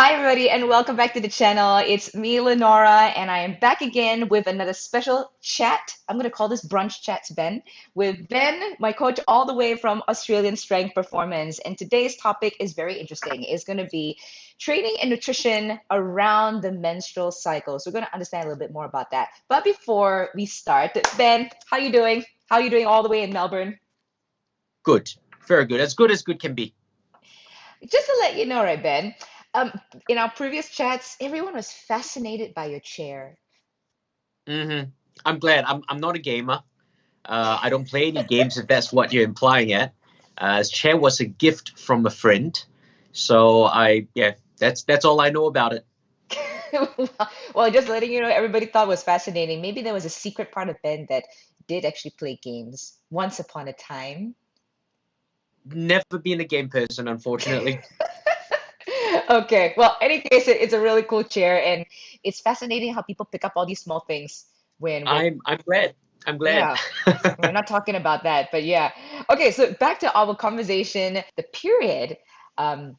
Hi, everybody, and welcome back to the channel. It's me, Linora, and I am back again with another special chat. I'm going to call this Brunch Chats, Ben, with Ben, my coach, all the way from Australian Strength Performance. And today's topic is very interesting. It's going to be training and nutrition around the menstrual cycle. So we're going to understand a little bit more about that. But before we start, Ben, how you doing? How are you doing all the way in Melbourne? Good, very good. As good can be. Just to let you know, right, Ben, um, in our previous chats, everyone was fascinated by your chair. I'm glad. I'm not a gamer. I don't play any games if that's what you're implying at. Chair was a gift from a friend, so that's all I know about it. Well, just letting you know, everybody thought it was fascinating. Maybe there was a secret part of Ben that did actually play games once upon a time. Never been a game person, unfortunately. Okay, well, any case, it's a really cool chair, and it's fascinating how people pick up all these small things when we're, I'm glad. I'm glad. yeah, we're not talking about that, but yeah. Okay, so back to our conversation, the period. Um,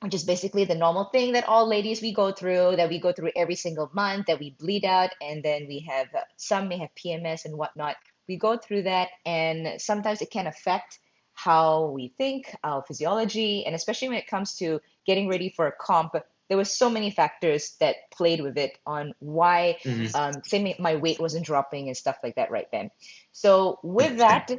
which is basically the normal thing that all ladies that we go through every single month, that we bleed out, and then we have some may have PMS and whatnot. We go through that, and sometimes it can affect how we think, our physiology, and especially when it comes to getting ready for a comp. There were so many factors that played with it on why, Mhm. say, my weight wasn't dropping and stuff like that right then. So with that,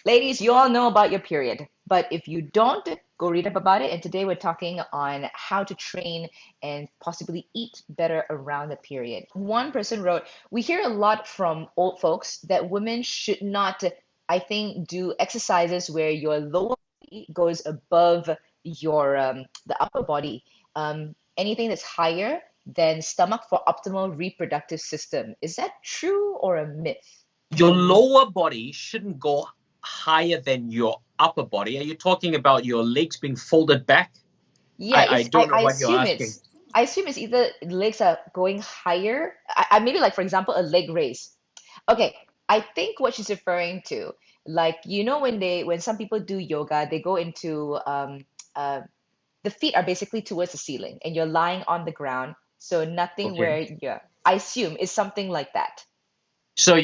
ladies, you all know about your period, but if you don't, go read up about it. And today we're talking on how to train and possibly eat better around the period. One person wrote, we hear a lot from old folks that women should not, I think, do exercises where your lower body goes above your the upper body. Anything that's higher than stomach for optimal reproductive system. Is that true or a myth? Your lower body shouldn't go higher than your upper body. Are you talking about your legs being folded back? Yeah, I it's don't know I what you're assume asking. it's either legs are going higher. I maybe like for example a leg raise. Okay, I think what she's referring to, like when some people do yoga, they go into the feet are basically towards the ceiling and you're lying on the ground, so nothing Okay. where I assume is something like that. So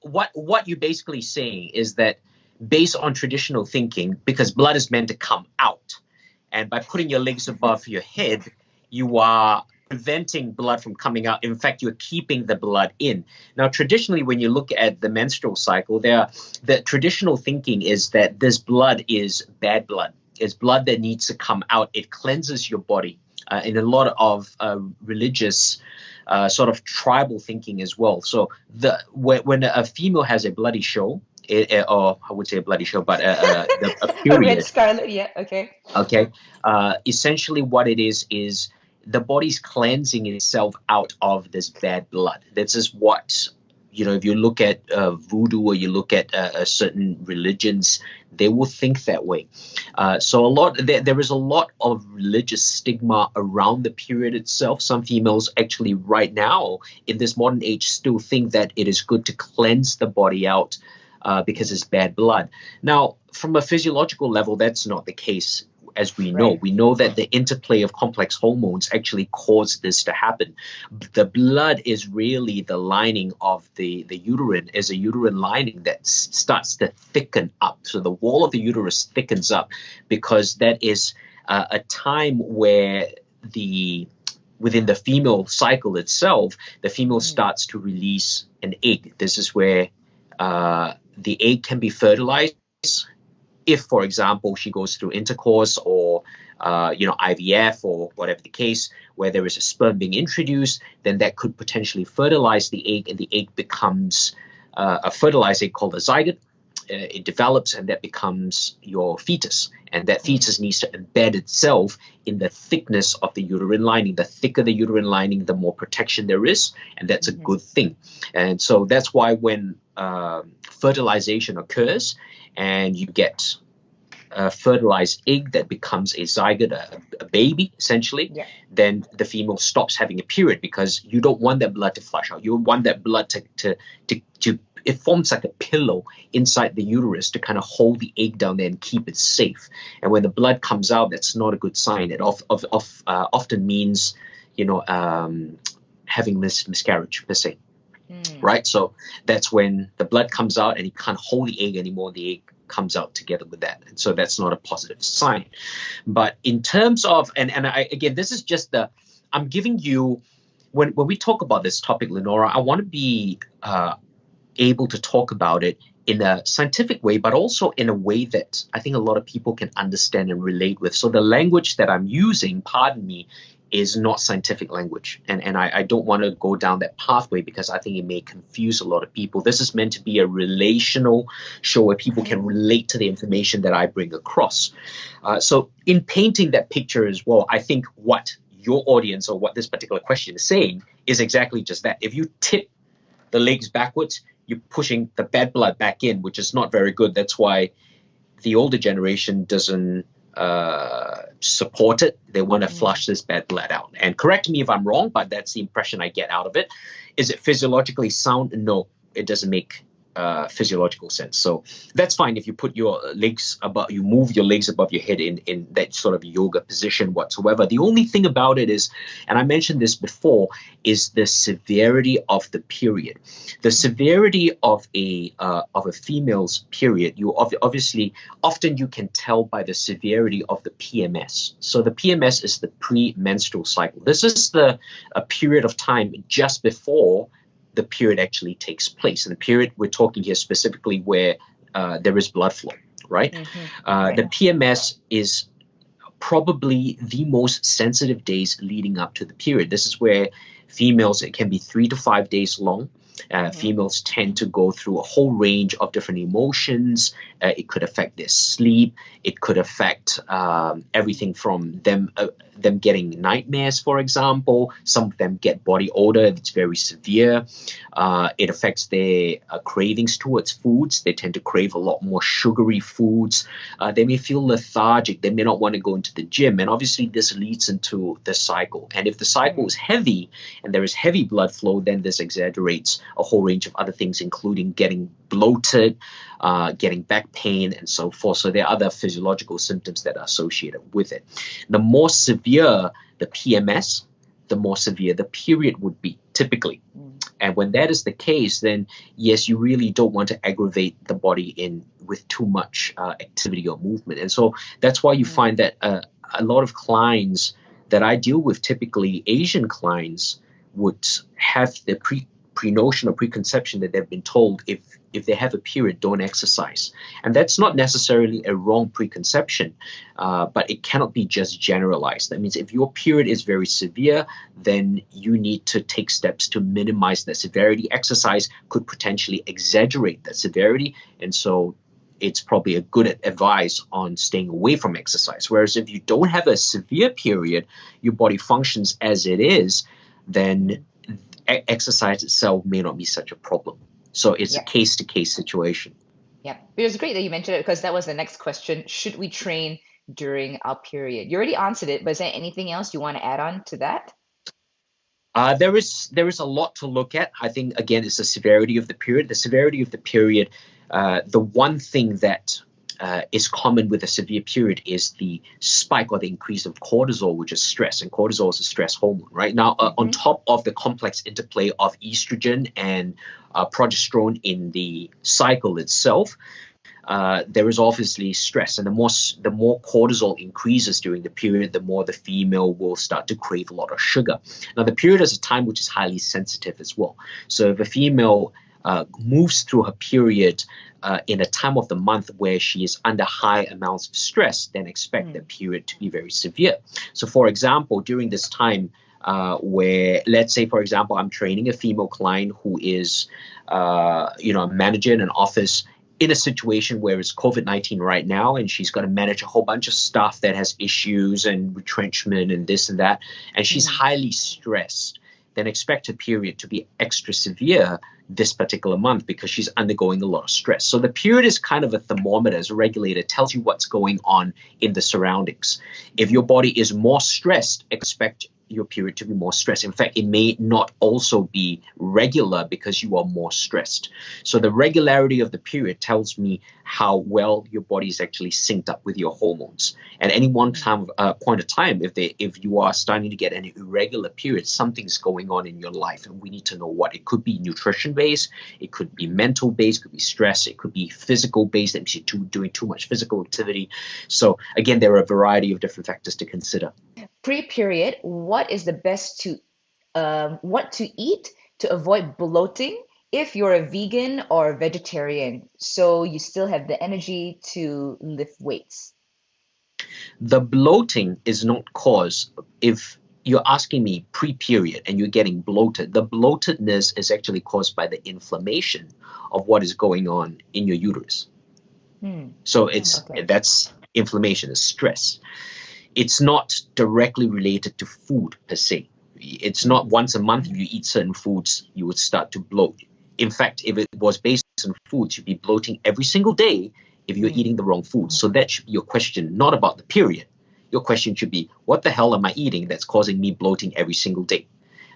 what you're basically saying is that based on traditional thinking, because blood is meant to come out, and by putting your legs above your head, you are preventing blood from coming out. In fact, you're keeping the blood in. Now, traditionally, when you look at the menstrual cycle, the traditional thinking is that this blood is bad blood. It's blood that needs to come out. It cleanses your body. In a lot of religious sort of tribal thinking as well. So when a female has a bloody show, or I would say a bloody show, but a A red period, scarlet, yeah, okay. okay, essentially what it is the body's cleansing itself out of this bad blood. This is what, if you look at voodoo or you look at certain religions, they will think that way. So there is a lot of religious stigma around the period itself. Some females actually right now in this modern age still think that it is good to cleanse the body out because it's bad blood. Now, from a physiological level, that's not the case. As we know, Right. we know that the interplay of complex hormones actually cause this to happen. The blood is really the lining of the uterine, is a uterine lining that starts to thicken up. So the wall of the uterus thickens up because that is a time where within the female cycle itself, the female Mm. starts to release an egg. This is where the egg can be fertilized if, for example, she goes through intercourse or IVF or whatever the case, where there is a sperm being introduced, then that could potentially fertilize the egg, and the egg becomes a fertilized egg called a zygote. It develops, and that becomes your fetus. And that Mm. fetus needs to embed itself in the thickness of the uterine lining. The thicker the uterine lining, the more protection there is, and that's a Mhm. good thing. And so that's why when fertilization occurs and you get a fertilized egg that becomes a zygote, a baby, essentially, Yeah. then the female stops having a period because you don't want that blood to flush out. You want that blood to it forms like a pillow inside the uterus to kind of hold the egg down there and keep it safe. And when the blood comes out, that's not a good sign. It often means, having miscarriage per se, right? So that's when the blood comes out and you can't hold the egg anymore. The egg comes out together with that, and so that's not a positive sign. But in terms of, and again, this is just I'm giving you, when we talk about this topic, Linora, I want to be able to talk about it in a scientific way, but also in a way that I think a lot of people can understand and relate with. So the language that I'm using, pardon me, is not scientific language. And I don't want to go down that pathway because I think it may confuse a lot of people. This is meant to be a relational show where people can relate to the information that I bring across. So in painting that picture as well, I think what your audience or what this particular question is saying is exactly just that. If you tip the legs backwards, you're pushing the bad blood back in, which is not very good. That's why the older generation doesn't support it. They want to flush this bad blood out. And correct me if I'm wrong, but that's the impression I get out of it. Is it physiologically sound? No, it doesn't make physiological sense. So that's fine if you put your legs above, you move your legs above your head in that sort of yoga position whatsoever. The only thing about it is, and I mentioned this before, is the severity of the period. The severity of a female's period, you obviously often you can tell by the severity of the PMS. So the PMS is the premenstrual cycle. This is a period of time just before the period actually takes place. And the period we're talking here specifically where there is blood flow, right? The PMS is probably the most sensitive days leading up to the period. This is where females, it can be 3 to 5 days long. Females tend to go through a whole range of different emotions. It could affect their sleep. It could affect everything from them getting nightmares, for example. Some of them get body odor. It's very severe. It affects their cravings towards foods. They tend to crave a lot more sugary foods. They may feel lethargic. They may not want to go into the gym. And obviously this leads into the cycle. And if the cycle is heavy and there is heavy blood flow, then this exaggerates a whole range of other things, including getting bloated, getting back pain, and so forth. So there are other physiological symptoms that are associated with it. The more severe the PMS, the more severe the period would be, typically. And when that is the case, then yes, you really don't want to aggravate the body with too much activity or movement. And so that's why you find that a lot of clients that I deal with, typically Asian clients, would have the pre-notion or preconception that they've been told if they have a period, don't exercise. And that's not necessarily a wrong preconception, but it cannot be just generalized. That means if your period is very severe, then you need to take steps to minimize the severity. Exercise could potentially exaggerate that severity, and so it's probably a good advice on staying away from exercise. Whereas if you don't have a severe period, your body functions as it is, then exercise itself may not be such a problem. So it's a case-to-case situation. Yeah, it was great that you mentioned it because that was the next question. Should we train during our period? You already answered it, but is there anything else you want to add on to that? There is a lot to look at. I think, again, it's the severity of the period. The severity of the period, the one thing that is common with a severe period is the spike or the increase of cortisol, which is stress. And cortisol is a stress hormone, right? Now, on top of the complex interplay of estrogen and progesterone in the cycle itself, there is obviously stress. And the more cortisol increases during the period, the more the female will start to crave a lot of sugar. Now, the period is a time which is highly sensitive as well. So if a female moves through her period in a time of the month where she is under high amounts of stress, then expect the period to be very severe. So for example, during this time where, let's say, for example, I'm training a female client who is, a manager in an office in a situation where it's COVID-19 right now, and she's got to manage a whole bunch of stuff that has issues and retrenchment and this and that, and she's highly stressed, then expect her period to be extra severe this particular month because she's undergoing a lot of stress. So the period is kind of a thermometer, as a regulator, tells you what's going on in the surroundings. If your body is more stressed, expect your period to be more stressed. In fact, it may not also be regular because you are more stressed. So the regularity of the period tells me how well your body is actually synced up with your hormones. At any one time, point of time, if you are starting to get an irregular period, something's going on in your life, and we need to know what. It could be nutrition based, it could be mental based, it could be stress, it could be physical based, that means you're doing too much physical activity. So again, there are a variety of different factors to consider. Pre-period, what is the best what to eat to avoid bloating if you're a vegan or a vegetarian, so you still have the energy to lift weights? The bloating is not caused, if you're asking me pre-period and you're getting bloated, the bloatedness is actually caused by the inflammation of what is going on in your uterus. So that's inflammation, is stress. It's not directly related to food per se. It's not once a month if you eat certain foods, you would start to bloat. In fact, if it was based on foods, you'd be bloating every single day if you're eating the wrong food. So that should be your question, not about the period. Your question should be, what the hell am I eating that's causing me bloating every single day?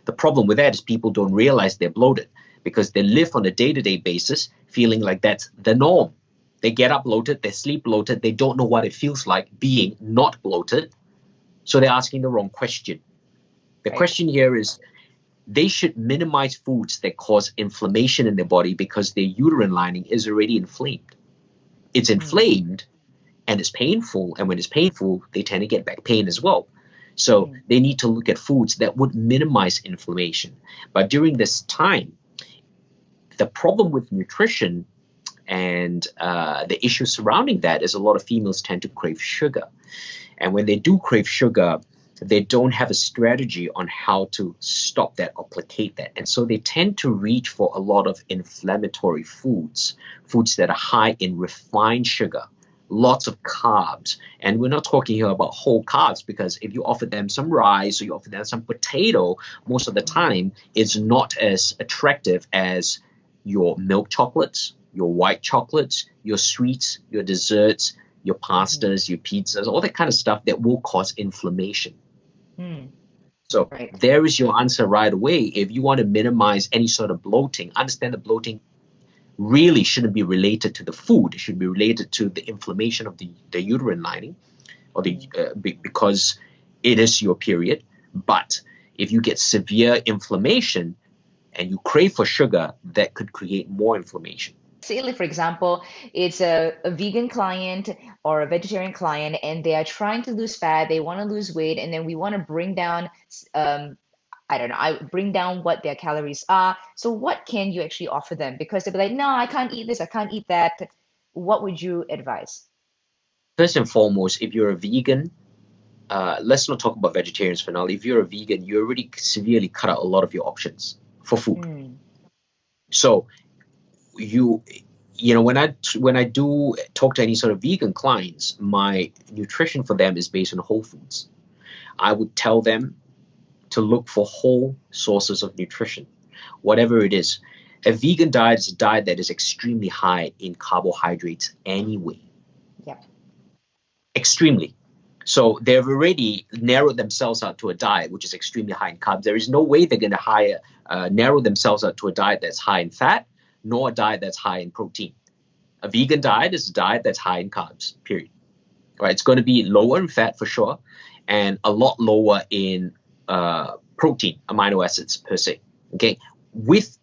The problem with that is people don't realize they're bloated because they live on a day-to-day basis feeling like that's the norm. They get up bloated, they sleep bloated, they don't know what it feels like being not bloated. So they're asking the wrong question. The question here is, they should minimize foods that cause inflammation in their body because their uterine lining is already inflamed. It's inflamed and it's painful, and when it's painful, they tend to get back pain as well. So they need to look at foods that would minimize inflammation. But during this time, the problem with nutrition and the issue surrounding that is a lot of females tend to crave sugar. And when they do crave sugar, they don't have a strategy on how to stop that or placate that. And so they tend to reach for a lot of inflammatory foods that are high in refined sugar, lots of carbs. And we're not talking here about whole carbs, because if you offer them some rice or you offer them some potato, most of the time it's not as attractive as your milk chocolates, your white chocolates, your sweets, your desserts, your pastas, your pizzas, all that kind of stuff that will cause inflammation. So there is your answer right away. If you want to minimize any sort of bloating, understand the bloating really shouldn't be related to the food. It should be related to the inflammation of the uterine lining, or because it is your period. But if you get severe inflammation and you crave for sugar, that could create more inflammation. Say, like, for example, it's a vegan client or a vegetarian client, and they are trying to lose fat, they want to lose weight, and then we want to bring down, bring down what their calories are. So what can you actually offer them? Because they'll be like, no, I can't eat this, I can't eat that. What would you advise? First and foremost, if you're a vegan, let's not talk about vegetarians for now. If you're a vegan, you already severely cut out a lot of your options for food. So you know, when I do talk to any sort of vegan clients, my nutrition for them is based on whole foods. I would tell them to look for whole sources of nutrition, whatever it is. A vegan diet is a diet that is extremely high in carbohydrates anyway. Extremely. So they've already narrowed themselves out to a diet which is extremely high in carbs. There is no way they're going to narrow themselves out to a diet that's high in fat, nor a diet that's high in protein. A vegan diet is a diet that's high in carbs, period. Right? It's going to be lower in fat for sure, and a lot lower in protein, amino acids per se. Okay, with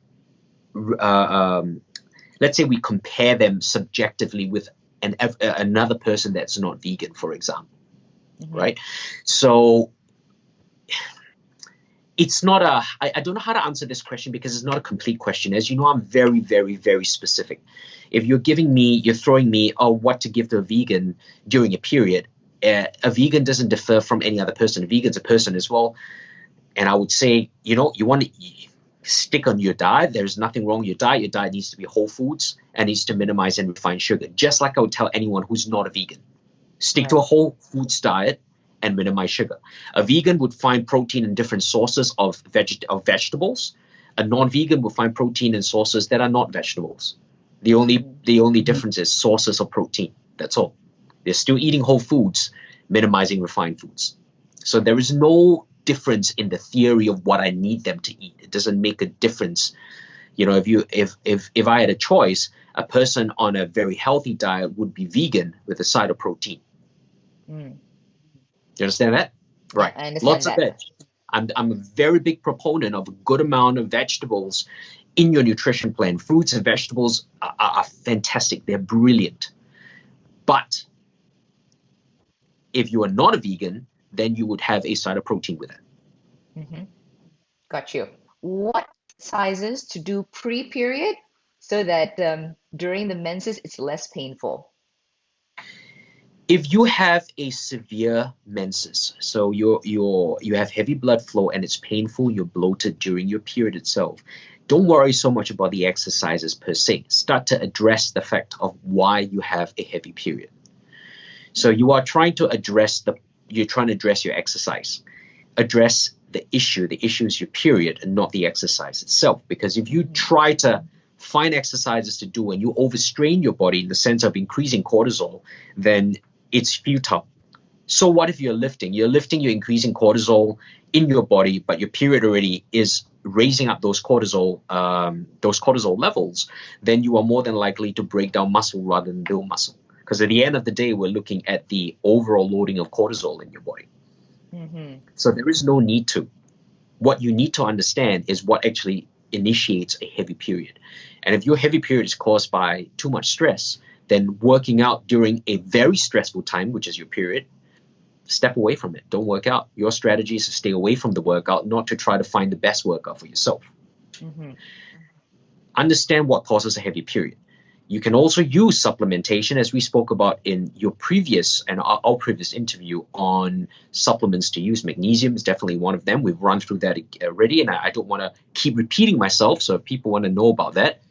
let's say we compare them subjectively with another person that's not vegan, for example. Right? So it's not I don't know how to answer this question because it's not a complete question. As you know, I'm very, very, very specific. If you're throwing me what to give to a vegan during a period, a vegan doesn't differ from any other person. A vegan's a person as well. And I would say, you know, you want to stick on your diet. There's nothing wrong with your diet. Your diet needs to be whole foods and needs to minimize and refine sugar. Just like I would tell anyone who's not a vegan. Stick to a whole foods diet and minimize sugar. A vegan would find protein in different sources of vegetables. A non-vegan would find protein in sources that are not vegetables. The only difference is sources of protein. That's all. They're still eating whole foods, minimizing refined foods. So there is no difference in the theory of what I need them to eat. It doesn't make a difference. You know, if I had a choice, a person on a very healthy diet would be vegan with a side of protein. Mm. You understand that? Right. I understand Lots of that. veg. I'm a very big proponent of a good amount of vegetables in your nutrition plan. Fruits and vegetables are fantastic. They're brilliant. But if you are not a vegan, then you would have a side of protein with it. Mm-hmm. Got you. What exercises to do pre-period so that during the menses it's less painful? If you have a severe menses, so you have heavy blood flow and it's painful, you're bloated during your period itself, don't worry so much about the exercises per se. Start to address the fact of why you have a heavy period. So you're trying to address your exercise. Address the issue. The issue is your period and not the exercise itself. Because if you try to find exercises to do and you overstrain your body in the sense of increasing cortisol, then it's futile. So what if you're lifting? You're increasing cortisol in your body, but your period already is raising up those cortisol levels. Then you are more than likely to break down muscle rather than build muscle. Because at the end of the day, we're looking at the overall loading of cortisol in your body. Mm-hmm. So there is no need to. What you need to understand is what actually initiates a heavy period. And if your heavy period is caused by too much stress, then working out during a very stressful time, which is your period, step away from it. Don't work out. Your strategy is to stay away from the workout, not to try to find the best workout for yourself. Mm-hmm. Understand what causes a heavy period. You can also use supplementation, as we spoke about in your previous and our previous interview on supplements to use. Magnesium is definitely one of them. We've run through that already, and I don't want to keep repeating myself. So if people want to know about that,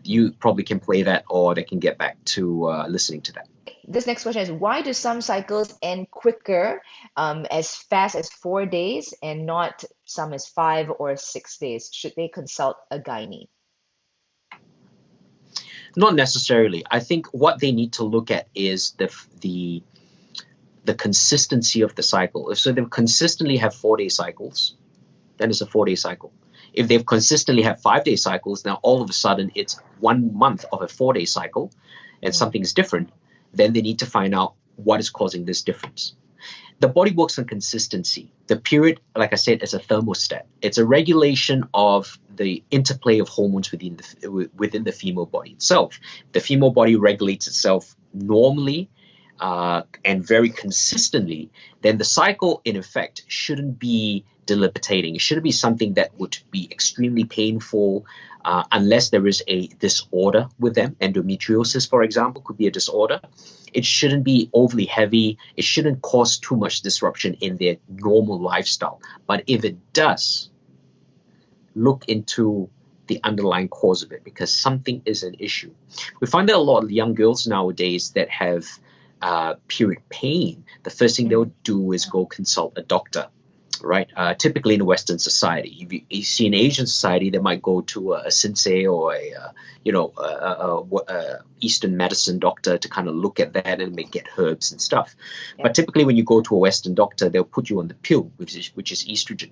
you probably can play that, or they can get back to listening to that. This next question is, why do some cycles end quicker, as fast as 4 days, and not some as 5 or 6 days? Should they consult a gynae? Not necessarily. I think what they need to look at is the consistency of the cycle. So if they consistently have 4-day cycles, then it's a 4-day cycle. If they've consistently had 5-day cycles, now all of a sudden it's 1 month of a 4-day cycle and something is different, then they need to find out what is causing this difference. The body works on consistency. The period, like I said, is a thermostat. It's a regulation of the interplay of hormones within the female body itself. The female body regulates itself normally and very consistently, then the cycle, in effect, shouldn't be debilitating. It shouldn't be something that would be extremely painful unless there is a disorder with them. Endometriosis, for example, could be a disorder. It shouldn't be overly heavy. It shouldn't cause too much disruption in their normal lifestyle. But if it does, look into the underlying cause of it, because something is an issue. We find that a lot of young girls nowadays that have period pain, the first thing they'll do is go consult a doctor, right? Typically in a Western society, if you see an Asian society, they might go to a sensei or a Eastern medicine doctor to kind of look at that and get herbs and stuff. Yeah. But typically when you go to a Western doctor, they'll put you on the pill, which is estrogen.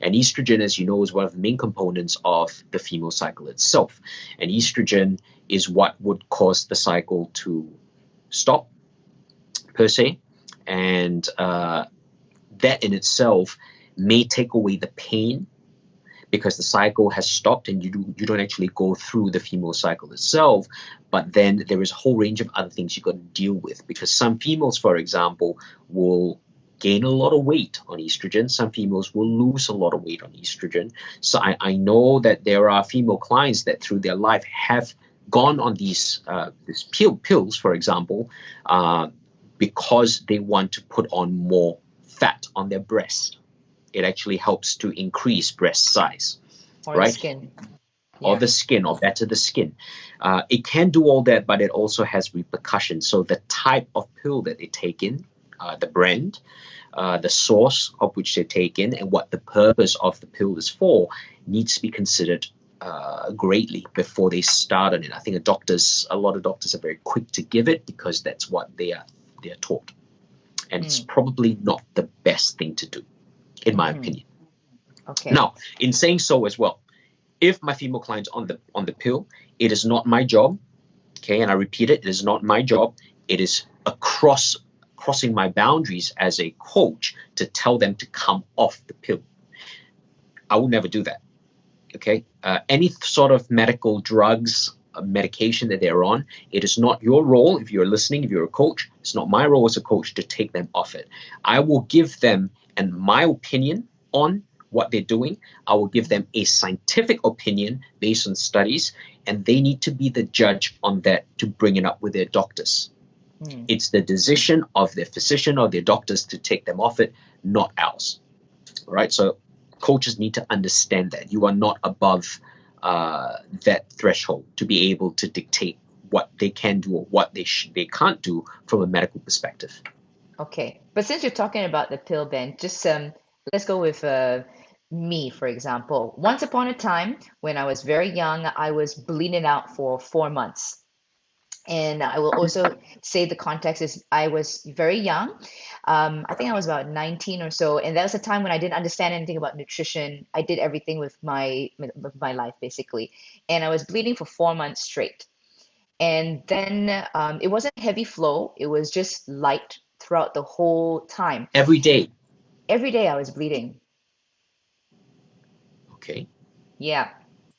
And estrogen, as you know, is one of the main components of the female cycle itself. And estrogen is what would cause the cycle to stop, per se, and that in itself may take away the pain because the cycle has stopped and you don't actually go through the female cycle itself. But then there is a whole range of other things you got to deal with, because some females, for example, will gain a lot of weight on estrogen. Some females will lose a lot of weight on estrogen. So I know that there are female clients that through their life have gone on these pills, for example, because they want to put on more fat on their breast. It actually helps to increase breast size, or right? The skin. Or the skin, or better the skin. It can do all that, but it also has repercussions. So the type of pill that they take in, the brand, the source of which they take in, and what the purpose of the pill is for needs to be considered greatly before they start on it. I think a lot of doctors are very quick to give it because that's what they are taught. And it's probably not the best thing to do. in my opinion. Okay. Now, in saying so as well, if my female client's on the pill, it is not my job, okay, and I repeat it is not my job. It is crossing my boundaries as a coach to tell them to come off the pill. I will never do that, okay? Any sort of medical drugs, medication that they're on, it is not your role, if you're listening, if you're a coach, it's not my role as a coach to take them off it. I will give them my opinion on what they're doing. I will give them a scientific opinion based on studies, and they need to be the judge on that to bring it up with their doctors. It's the decision of their physician or their doctors to take them off it, not ours. All right, so coaches need to understand that you are not above that threshold to be able to dictate what they can do or what they can't do from a medical perspective. Okay, but since you're talking about the pill, Ben, just let's go with me, for example. Once upon a time, when I was very young, I was bleeding out for 4 months. And I will also say the context is I was very young. I think I was about 19 or so, and that was a time when I didn't understand anything about nutrition. I did everything with my life basically, and I was bleeding for 4 months straight. And then it wasn't heavy flow; it was just light throughout the whole time. Every day. Every day I was bleeding. Okay. Yeah.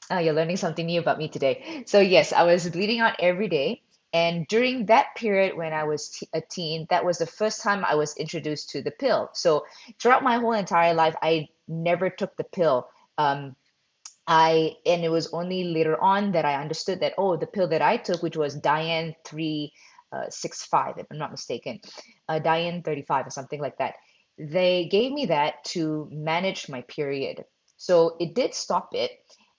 You're learning something new about me today. So yes, I was bleeding out every day. And during that period when I was a teen, that was the first time I was introduced to the pill. So throughout my whole entire life, I never took the pill. And it was only later on that I understood that, oh, the pill that I took, which was Diane 365, if I'm not mistaken, Diane 35 or something like that. They gave me that to manage my period. So it did stop it.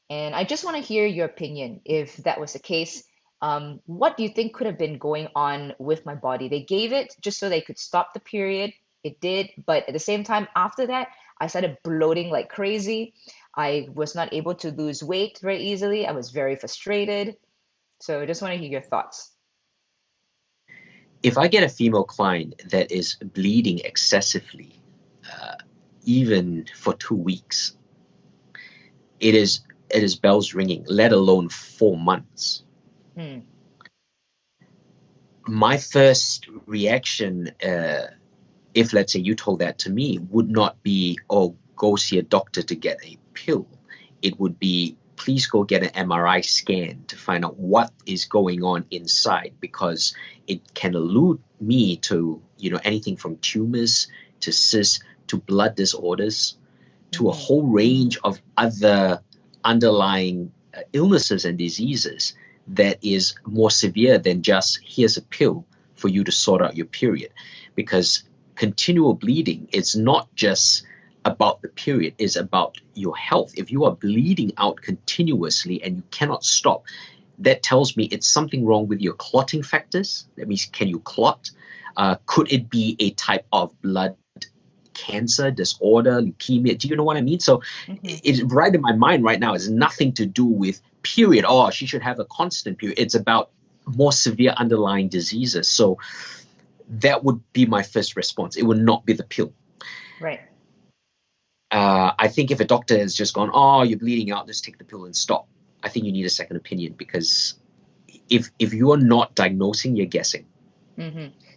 And I just want to hear your opinion if that was the case. What do you think could have been going on with my body? They gave it just so they could stop the period. It did, but at the same time, after that, I started bloating like crazy. I was not able to lose weight very easily. I was very frustrated. So I just want to hear your thoughts. If I get a female client that is bleeding excessively, even for 2 weeks, it is bells ringing, let alone 4 months. My first reaction, if let's say you told that to me, would not be, oh, go see a doctor to get a pill. It would be, please go get an MRI scan to find out what is going on inside, because it can allude me to, anything from tumors to cysts to blood disorders to a whole range of other underlying illnesses and diseases that is more severe than just here's a pill for you to sort out your period. Because continual bleeding is not just about the period, it's about your health. If you are bleeding out continuously and you cannot stop, that tells me it's something wrong with your clotting factors. That means, can you clot? Could it be a type of blood cancer, disorder, leukemia? Do you know what I mean? So it's right in my mind right now. It's nothing to do with period. Oh, she should have a constant period. It's about more severe underlying diseases. So that would be my first response. It would not be the pill. Right. I think if a doctor has just gone, oh, you're bleeding out, just take the pill and stop, I think you need a second opinion, because if you are not diagnosing, you're guessing.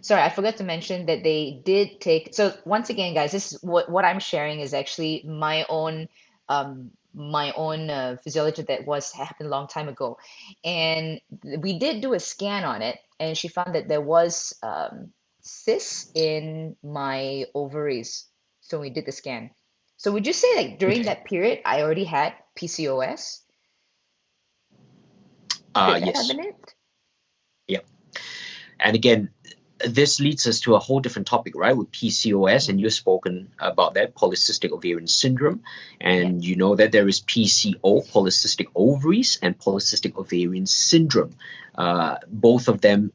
Sorry, I forgot to mention that they did take. So once again, guys, this is what I'm sharing is actually my own physiology that happened a long time ago, and we did do a scan on it, and she found that there was cysts in my ovaries. So we did the scan. So would you say like during that period I already had PCOS? Could that have Yes. been it? Yeah. And again, this leads us to a whole different topic, right? With PCOS, and you've spoken about that, polycystic ovarian syndrome, and you know that there is PCO, polycystic ovaries, and polycystic ovarian syndrome. Both of them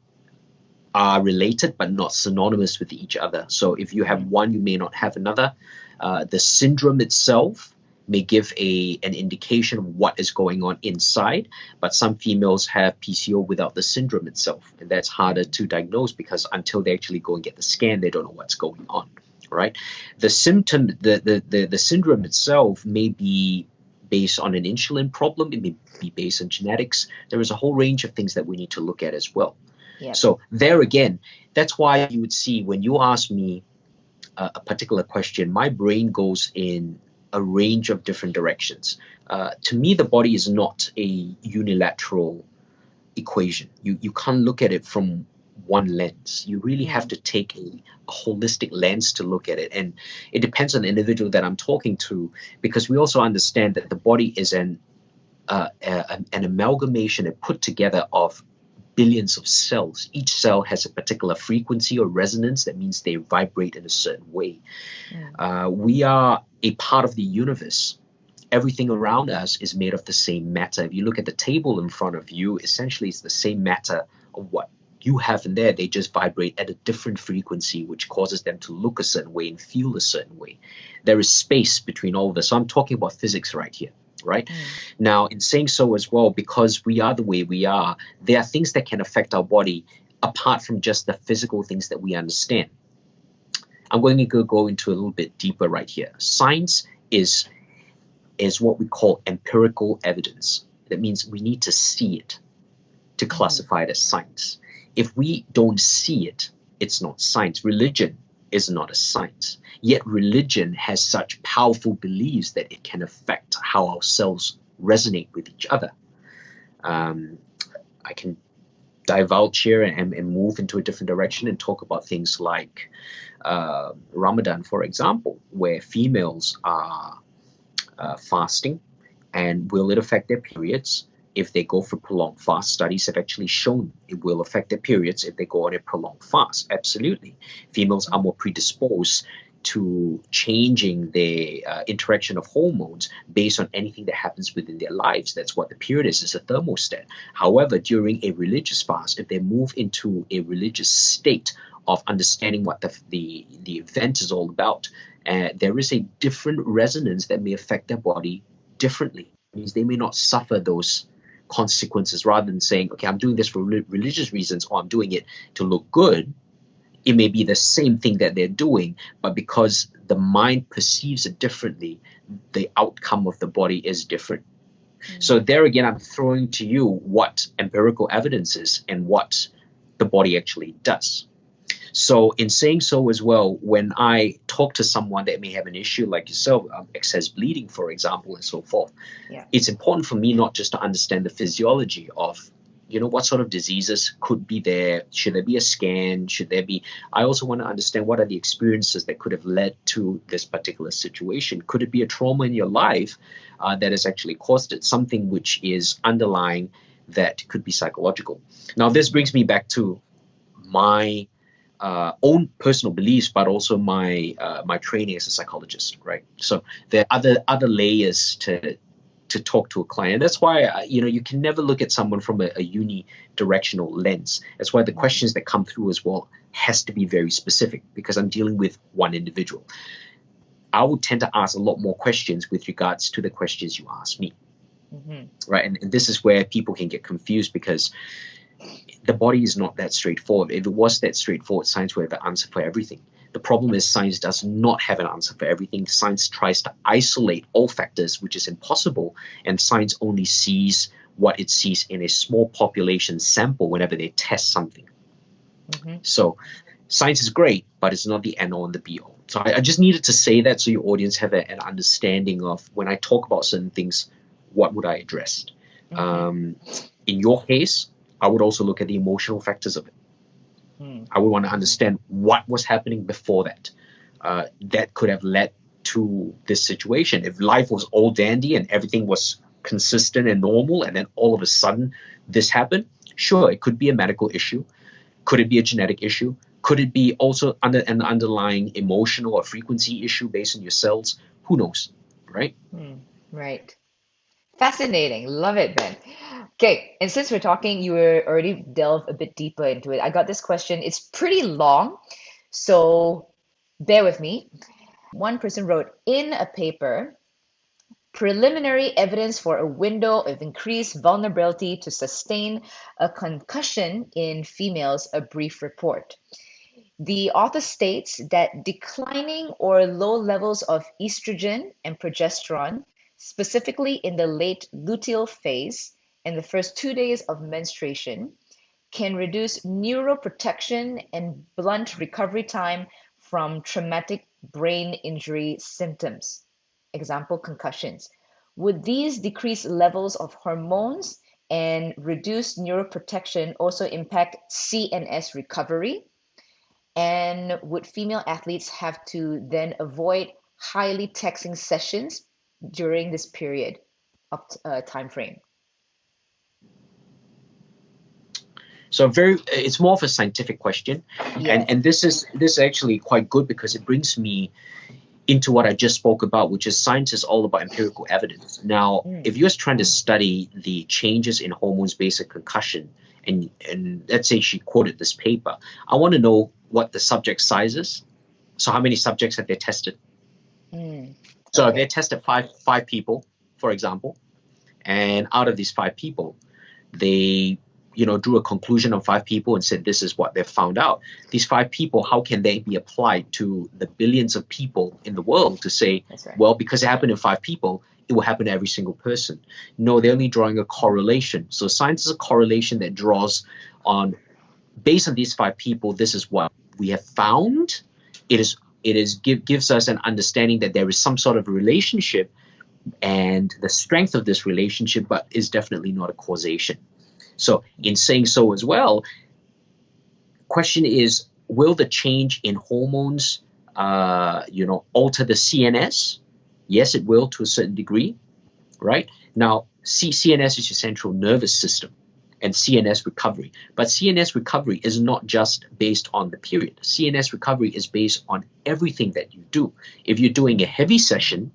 are related but not synonymous with each other. So if you have one, you may not have another. The syndrome itself may give an indication of what is going on inside, but some females have PCO without the syndrome itself, and that's harder to diagnose because until they actually go and get the scan, they don't know what's going on. right? The symptom, the syndrome itself may be based on an insulin problem. It may be based on genetics. There is a whole range of things that we need to look at as well. Yep. So there again, that's why you would see when you ask me a particular question, my brain goes in a range of different directions. To me, the body is not a unilateral equation. You can't look at it from one lens. You really have to take a holistic lens to look at it. And it depends on the individual that I'm talking to, because we also understand that the body is an amalgamation, and put together of billions of cells. Each cell has a particular frequency or resonance. That means they vibrate in a certain way. We are a part of the universe. Everything around us is made of the same matter. If you look at the table in front of you, essentially it's the same matter of what you have in there. They just vibrate at a different frequency, which causes them to look a certain way and feel a certain way. There is space between all of this. So I'm talking about physics right here, right? Now, in saying so as well, because we are the way we are, there are things that can affect our body apart from just the physical things that we understand. I'm going to go into a little bit deeper right here. Science is what we call empirical evidence. That means we need to see it to classify it as science. If we don't see it, it's not science. Religion is not a science. Yet religion has such powerful beliefs that it can affect how our cells resonate with each other. I can divulge here and move into a different direction and talk about things like Ramadan, for example, where females are fasting, and will it affect their periods if they go for prolonged fast? Studies have actually shown it will affect their periods if they go on a prolonged fast. Absolutely. Females are more predisposed to changing their interaction of hormones based on anything that happens within their lives. That's what the period is a thermostat. However, during a religious fast, if they move into a religious state of understanding what the event is all about, there is a different resonance that may affect their body differently. It means they may not suffer those consequences. Rather than saying, okay, I'm doing this for religious reasons, or I'm doing it to look good, it may be the same thing that they're doing, but because the mind perceives it differently, the outcome of the body is different. So there again, I'm throwing to you what empirical evidence is and what the body actually does. So in saying so as well, when I talk to someone that may have an issue like yourself, excess bleeding, for example, and so forth, it's important for me not just to understand the physiology of, what sort of diseases could be there. Should there be a scan? I also want to understand what are the experiences that could have led to this particular situation. Could it be a trauma in your life that has actually caused it? Something which is underlying that could be psychological. Now, this brings me back to my own personal beliefs, but also my training as a psychologist, right? So there are other layers to talk to a client. That's why you can never look at someone from a unidirectional lens. That's why the questions that come through as well has to be very specific, because I'm dealing with one individual. I would tend to ask a lot more questions with regards to the questions you ask me, right? And this is where people can get confused, because the body is not that straightforward. If it was that straightforward, science would have an answer for everything. The problem is science does not have an answer for everything. Science tries to isolate all factors, which is impossible, and science only sees what it sees in a small population sample whenever they test something. So science is great, but it's not the end-all and the be-all. So I just needed to say that so your audience have an understanding of, when I talk about certain things, what would I address. In your case, I would also look at the emotional factors of it. I would want to understand what was happening before that that could have led to this situation. If life was all dandy and everything was consistent and normal, and then all of a sudden this happened, sure, it could be a medical issue. Could it be a genetic issue? Could it be also an underlying emotional or frequency issue based on your cells? Who knows, right? Right. Fascinating. Love it, Ben. Okay, and since we're talking, you were already delved a bit deeper into it. I got this question. It's pretty long, so bear with me. One person wrote in a paper, preliminary evidence for a window of increased vulnerability to sustain a concussion in females, a brief report. The author states that declining or low levels of estrogen and progesterone, specifically in the late luteal phase and the first 2 days of menstruation, can reduce neuroprotection and blunt recovery time from traumatic brain injury symptoms. Example, concussions. Would these decreased levels of hormones and reduced neuroprotection also impact CNS recovery? And would female athletes have to then avoid highly taxing sessions during this period of time frame? So it's more of a scientific question, Yeah. and this is actually quite good because it brings me into what I just spoke about, which is science is all about empirical evidence. Now, if you're trying to study the changes in hormones based on concussion, and let's say she quoted this paper, I want to know what the subject size is. So how many subjects have they tested? So they tested five people, for example, and out of these 5 people, they drew a conclusion on 5 people and said this is what they found out. These 5 people, how can they be applied to the billions of people in the world to say, right, well, because it happened in 5 people, it will happen to every single person? No, they're only drawing a correlation. So science is a correlation that draws on, based on these 5 people, this is what we have found. Gives us an understanding that there is some sort of relationship and the strength of this relationship, but is definitely not a causation. So in saying so as well, question is, will the change in hormones, alter the CNS? Yes, it will to a certain degree, right? Now, CNS is your central nervous system and CNS recovery. But CNS recovery is not just based on the period. CNS recovery is based on everything that you do. If you're doing a heavy session,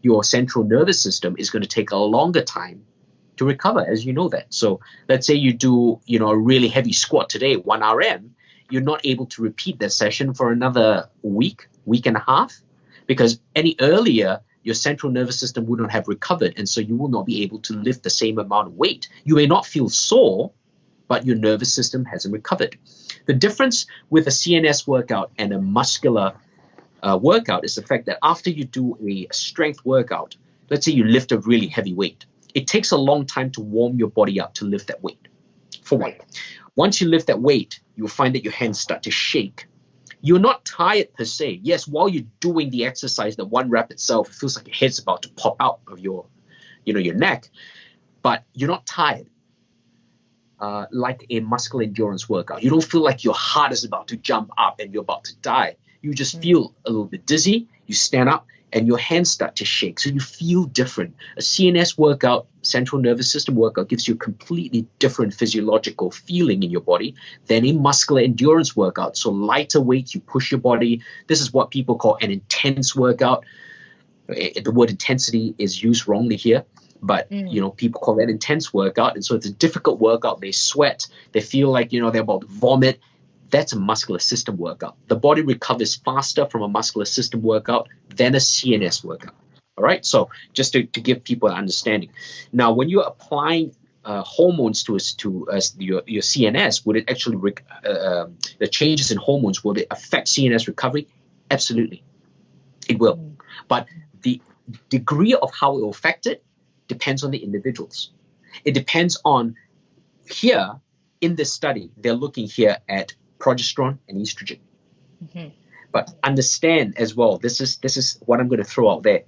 your central nervous system is going to take a longer time to recover, as you know that. So let's say you do, a really heavy squat today, 1 RM, you're not able to repeat that session for another week and a half, because any earlier, your central nervous system would not have recovered, and so you will not be able to lift the same amount of weight. You may not feel sore, but your nervous system hasn't recovered. The difference with a CNS workout and a muscular workout is the fact that after you do a strength workout, let's say you lift a really heavy weight, it takes a long time to warm your body up to lift that weight. For one, once you lift that weight, you'll find that your hands start to shake. You're not tired per se. Yes, while you're doing the exercise, the 1 rep itself, it feels like your head's about to pop out of your neck, but you're not tired. Like a muscle endurance workout, you don't feel like your heart is about to jump up and you're about to die. You just feel a little bit dizzy. You stand up and your hands start to shake. So you feel different. A CNS workout, central nervous system workout, gives you a completely different physiological feeling in your body than a muscular endurance workout. So lighter weight, you push your body. This is what people call an intense workout. The word intensity is used wrongly here, but people call that intense workout. And so it's a difficult workout. They sweat. They feel like, they're about to vomit. That's a muscular system workout. The body recovers faster from a muscular system workout than a CNS workout. All right. So just to give people an understanding. Now, when you're applying hormones to your CNS, would it actually the changes in hormones, will it affect CNS recovery? Absolutely, it will. But the degree of how it will affect it depends on the individuals. It depends on, here in this study, they're looking here at progesterone and estrogen. But understand as well, this is what I'm going to throw out there.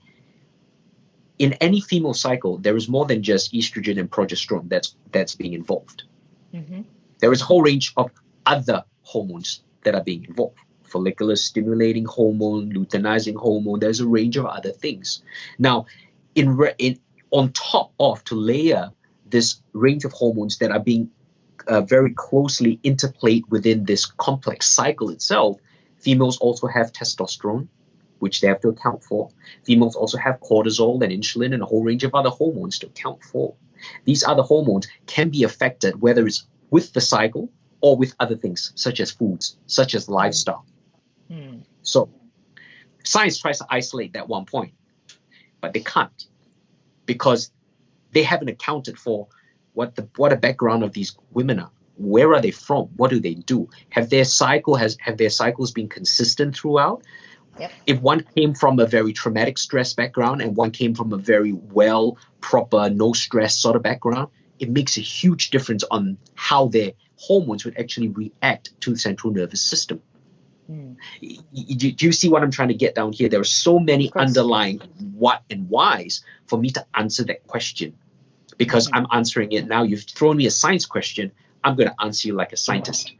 In any female cycle, there is more than just estrogen and progesterone that's being involved. There is a whole range of other hormones that are being involved. Follicular stimulating hormone, luteinizing hormone. There's a range of other things. Now, on top of, to layer this range of hormones that are being very closely interplayed within this complex cycle itself, females also have testosterone, which they have to account for. Females also have cortisol and insulin and a whole range of other hormones to account for. These other hormones can be affected, whether it's with the cycle or with other things, such as foods, such as lifestyle. So science tries to isolate that one point, but they can't, because they haven't accounted for what the background of these women are, Where are they from? What do they do? Have their cycles been consistent throughout? Yep. If one came from a very traumatic stress background and one came from a very well, proper, no stress sort of background, it makes a huge difference on how their hormones would actually react to the central nervous system. Do you see what I'm trying to get down here? There are so many underlying what and whys for me to answer that question. Because I'm answering it now, you've thrown me a science question, I'm going to answer you like a scientist.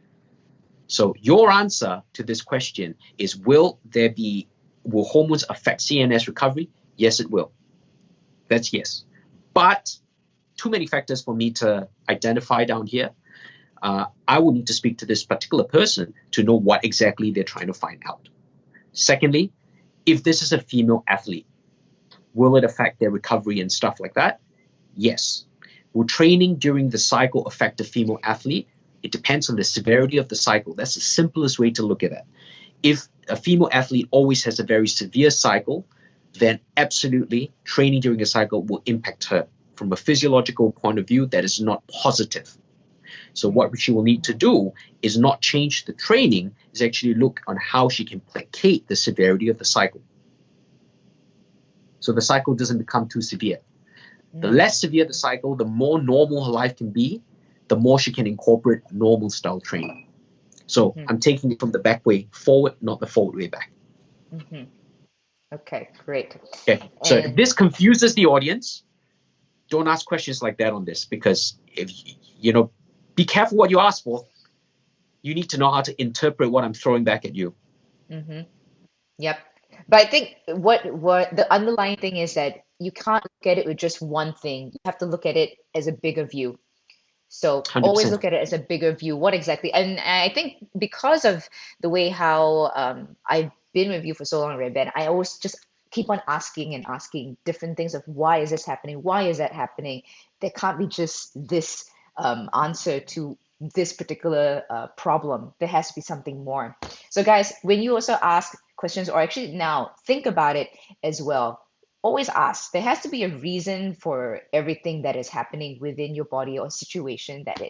So your answer to this question is, will hormones affect CNS recovery? Yes, it will. That's yes. But too many factors for me to identify down here. I will need to speak to this particular person to know what exactly they're trying to find out. Secondly, if this is a female athlete, will it affect their recovery and stuff like that? Yes. Will training during the cycle affect a female athlete? It depends on the severity of the cycle. That's the simplest way to look at it. If a female athlete always has a very severe cycle, then absolutely training during a cycle will impact her. From a physiological point of view, that is not positive. So what she will need to do is not change the training, is actually look on how she can placate the severity of the cycle. So the cycle doesn't become too severe. The less severe the cycle, the more normal her life can be, the more she can incorporate normal style training. So I'm taking it from the back way forward, not the forward way back. Okay, great. Okay, so if this confuses the audience, don't ask questions like that on this, because if be careful what you ask for. You need to know how to interpret what I'm throwing back at you. Yep. But I think what the underlying thing is that you can't look at it with just one thing. You have to look at it as a bigger view. So 100%. always look at it as a bigger view. What exactly? And I think because of the way how I've been with you for so long, Ben, I always just keep on asking and asking different things of why is this happening? Why is that happening? There can't be just this answer to this particular problem. There has to be something more. So guys, when you also ask questions, or actually now think about it as well, always ask. There has to be a reason for everything that is happening within your body or situation that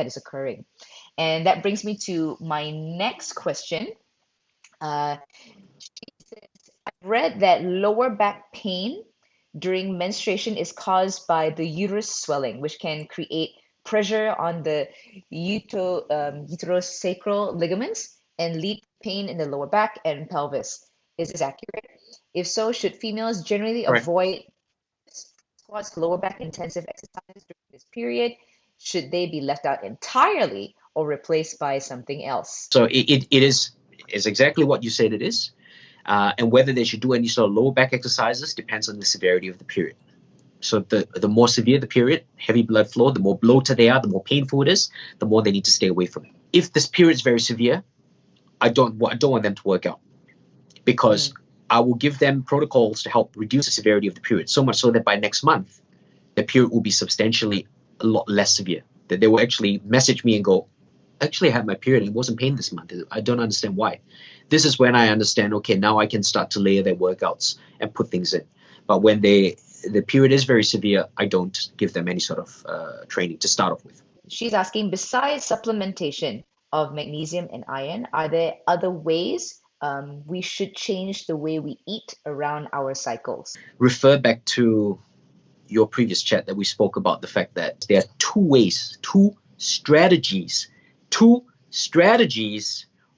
is occurring. And that brings me to my next question. I've read that lower back pain during menstruation is caused by the uterus swelling, which can create pressure on the uterosacral ligaments and lead to pain in the lower back and pelvis. Is this accurate? If so, should females generally avoid squats, lower back intensive exercises during this period? Should they be left out entirely or replaced by something else? So it is exactly what you said it is. And whether they should do any sort of lower back exercises depends on the severity of the period. So the more severe the period, heavy blood flow, the more bloated they are, the more painful it is, the more they need to stay away from it. If this period is very severe, I don't want them to work out, because I will give them protocols to help reduce the severity of the period, so much so that by next month, the period will be substantially a lot less severe. That they will actually message me and go, actually I had my period and it wasn't pain this month. I don't understand why. This is when I understand, okay, now I can start to layer their workouts and put things in. But when the period is very severe, I don't give them any sort of training to start off with. She's asking, besides supplementation of magnesium and iron, are there other ways we should change the way we eat around our cycles? Refer back to your previous chat that we spoke about the fact that there are two strategies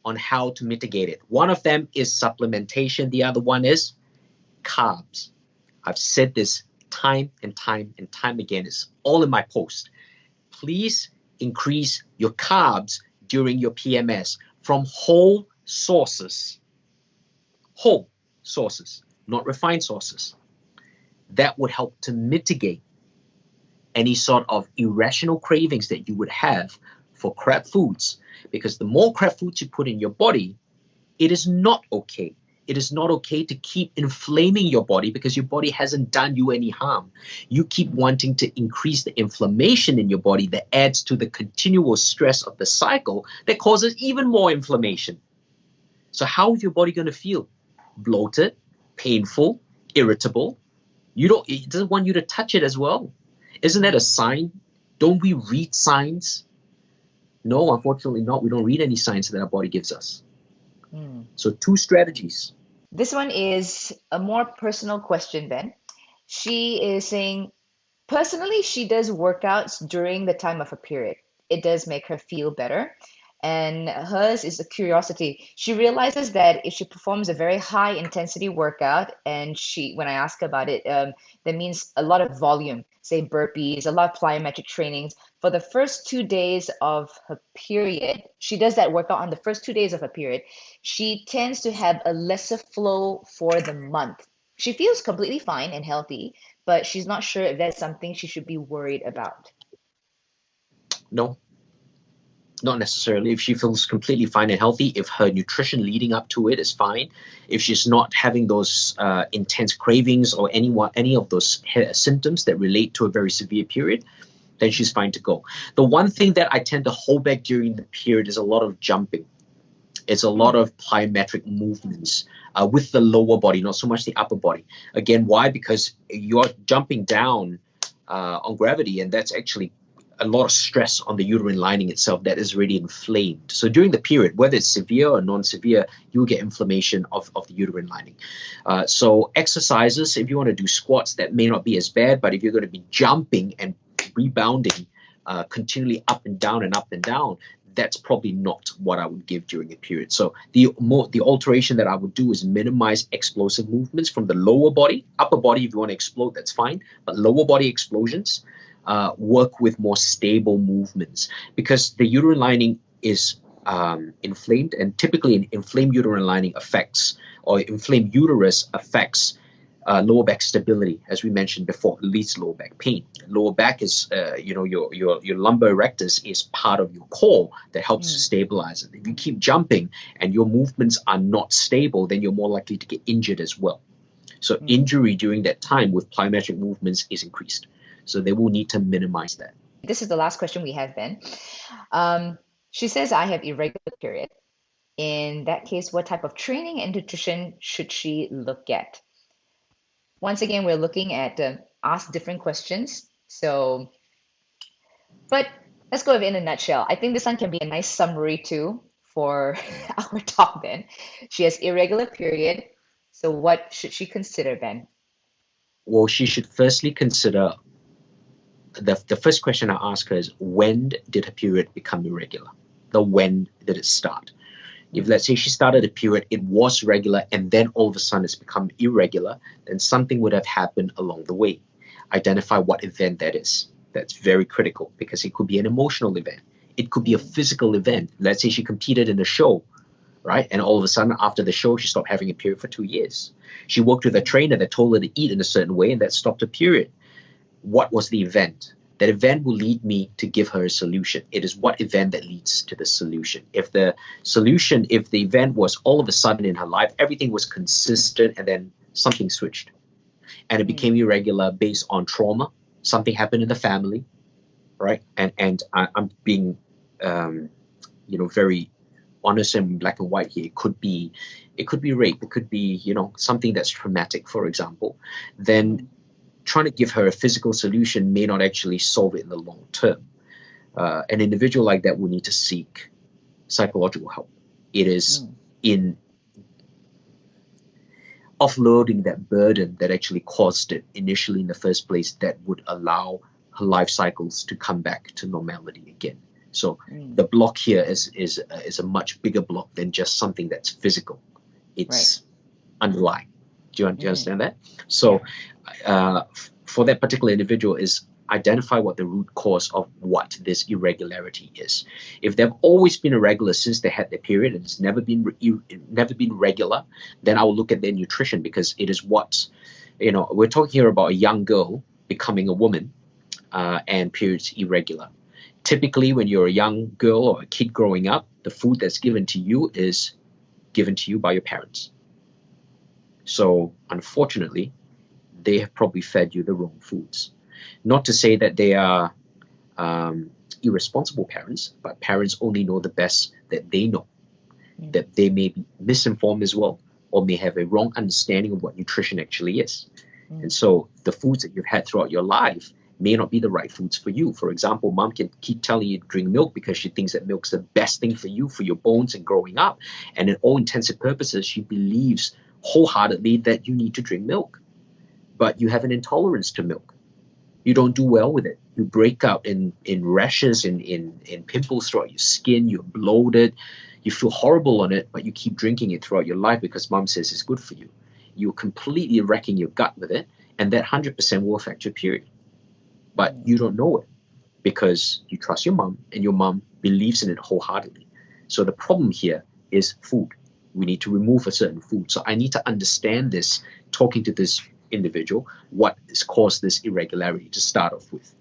on how to mitigate it. One of them is supplementation. The other one is carbs. I've said this time and time and time again. It's all in my post. Please increase your carbs during your PMS from whole sources, not refined sources. That would help to mitigate any sort of irrational cravings that you would have for crap foods. Because the more crap foods you put in your body, it is not okay. It is not okay to keep inflaming your body, because your body hasn't done you any harm. You keep wanting to increase the inflammation in your body that adds to the continual stress of the cycle that causes even more inflammation. So how is your body going to feel? Bloated, painful, irritable. It doesn't want you to touch it as well. Isn't that a sign? Don't we read signs? No, unfortunately not. We don't read any signs that our body gives us. Hmm. So 2 strategies. This one is a more personal question, Ben. She is saying, personally, she does workouts during the time of her period. It does make her feel better. And hers is a curiosity. She realizes that if she performs a very high intensity workout, and when I ask about it, that means a lot of volume, say burpees, a lot of plyometric trainings. For the first 2 days of her period, she does that workout on the first 2 days of her period. She tends to have a lesser flow for the month. She feels completely fine and healthy, but she's not sure if that's something she should be worried about. No, not necessarily. If she feels completely fine and healthy, if her nutrition leading up to it is fine, if she's not having those intense cravings or any of those symptoms that relate to a very severe period, then she's fine to go. The one thing that I tend to hold back during the period is a lot of jumping. It's a lot of plyometric movements with the lower body, not so much the upper body. Again, why? Because you're jumping down on gravity, and that's actually a lot of stress on the uterine lining itself that is already inflamed. So during the period, whether it's severe or non-severe, you'll get inflammation of the uterine lining. So exercises, if you want to do squats, that may not be as bad, but if you're going to be jumping and rebounding continually up and down, that's probably not what I would give during a period. So the alteration that I would do is minimize explosive movements from the lower body. Upper body, if you want to explode, that's fine. But lower body explosions, work with more stable movements, because the uterine lining is inflamed, and typically an inflamed uterine lining affects, or inflamed uterus affects lower back stability, as we mentioned before, leads to lower back pain. Lower back is, your lumbar erectus is part of your core that helps to stabilize it. If you keep jumping and your movements are not stable, then you're more likely to get injured as well. So injury during that time with plyometric movements is increased. So they will need to minimize that. This is the last question we have, Ben. She says, I have irregular period. In that case, what type of training and nutrition should she look at? Once again, we're looking at ask different questions. So, but let's go in a nutshell. I think this one can be a nice summary too for our talk, Ben. She has irregular period. So what should she consider, Ben? Well, she should firstly consider, the first question I ask her is, when did her period become irregular? When did it start? If, let's say, she started a period, it was regular, and then all of a sudden it's become irregular, then something would have happened along the way. Identify what event that is. That's very critical, because it could be an emotional event. It could be a physical event. Let's say she competed in a show, right? And all of a sudden, after the show, she stopped having a period for 2 years. She worked with a trainer that told her to eat in a certain way, and that stopped her period. What was the event? That event will lead me to give her a solution. It is what event that leads to the solution. If the event was all of a sudden in her life, everything was consistent, and then something switched, and it became irregular based on trauma, something happened in the family, right? And I'm being, very honest and black and white here. It could be rape. It could be, something that's traumatic, for example. Then trying to give her a physical solution may not actually solve it in the long term. An individual like that will need to seek psychological help. It is in offloading that burden that actually caused it initially in the first place that would allow her life cycles to come back to normality again. So the block here is a much bigger block than just something that's physical. It's underlying. Do you understand that? So for that particular individual is identify what the root cause of what this irregularity is. If they've always been irregular since they had their period and it's never been regular, then I will look at their nutrition, because it is what, we're talking here about a young girl becoming a woman and periods irregular. Typically, when you're a young girl or a kid growing up, the food that's given to you is given to you by your parents. So unfortunately, they have probably fed you the wrong foods. Not to say that they are irresponsible parents, but parents only know the best that they know. That they may be misinformed as well, or may have a wrong understanding of what nutrition actually is. And so the foods that you've had throughout your life may not be the right foods for you. For example, mom can keep telling you to drink milk because she thinks that milk's the best thing for you, for your bones and growing up. And in all intents and purposes, she believes wholeheartedly that you need to drink milk. But you have an intolerance to milk. You don't do well with it. You break out in rashes, in pimples throughout your skin. You're bloated. You feel horrible on it, but you keep drinking it throughout your life because mom says it's good for you. You're completely wrecking your gut with it, and that 100% will affect your period. But you don't know it because you trust your mom, and your mom believes in it wholeheartedly. So the problem here is food. We need to remove a certain food. So I need to understand this, talking to this individual, what has caused this irregularity to start off with.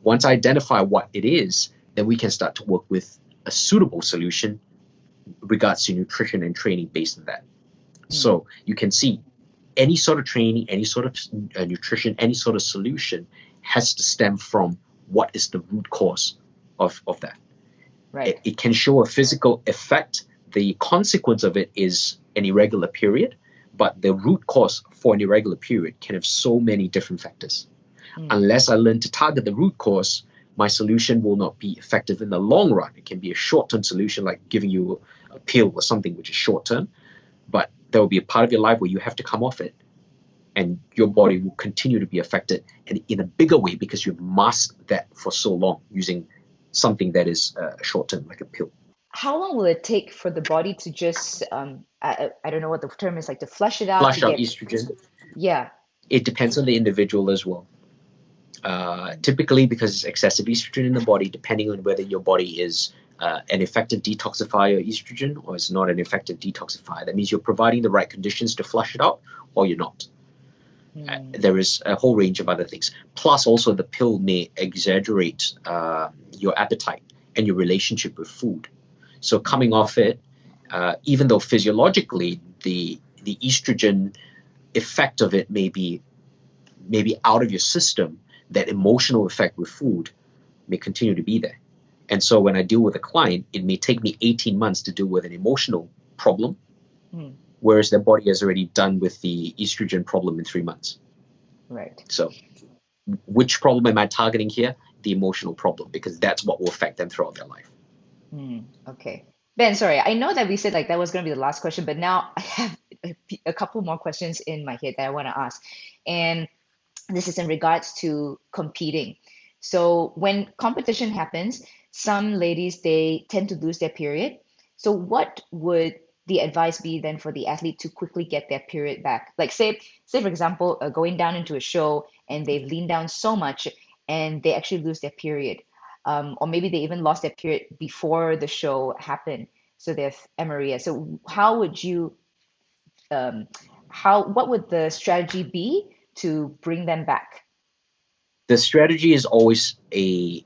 Once I identify what it is, then we can start to work with a suitable solution regards to nutrition and training based on that. So you can see any sort of training, any sort of nutrition, any sort of solution has to stem from what is the root cause of that. Right. It can show a physical effect. The consequence of it is an irregular period, but the root cause for an irregular period can have so many different factors. Unless I learn to target the root cause, my solution will not be effective in the long run. It can be a short-term solution like giving you a pill or something which is short-term, but there will be a part of your life where you have to come off it, and your body will continue to be affected, and in a bigger way because you've masked that for so long using something that is short-term, like a pill. How long will it take for the body to just, I don't know what the term is, like to flush it out, Flush to out get, estrogen. yeah. It depends on the individual as well. Typically, because it's excessive estrogen in the body, depending on whether your body is an effective detoxifier of estrogen or is not an effective detoxifier. That means you're providing the right conditions to flush it out, or you're not. There is a whole range of other things. Plus, also the pill may exaggerate your appetite and your relationship with food. So coming off it, even though physiologically the estrogen effect of it may be out of your system, that emotional effect with food may continue to be there. And so when I deal with a client, it may take me 18 months to deal with an emotional problem, whereas their body has already done with the estrogen problem in 3 months. Right. So which problem am I targeting here? The emotional problem, because that's what will affect them throughout their life. Okay. Ben, sorry, I know that we said like that was going to be the last question, but now I have a couple more questions in my head that I want to ask. And this is in regards to competing. So when competition happens, some ladies, they tend to lose their period. So what would the advice be then for the athlete to quickly get their period back? Like say for example, going down into a show and they've leaned down so much and they actually lose their period. Or maybe they even lost their period before the show happened. So they have amenorrhea. So how would you, what would the strategy be to bring them back? The strategy is always a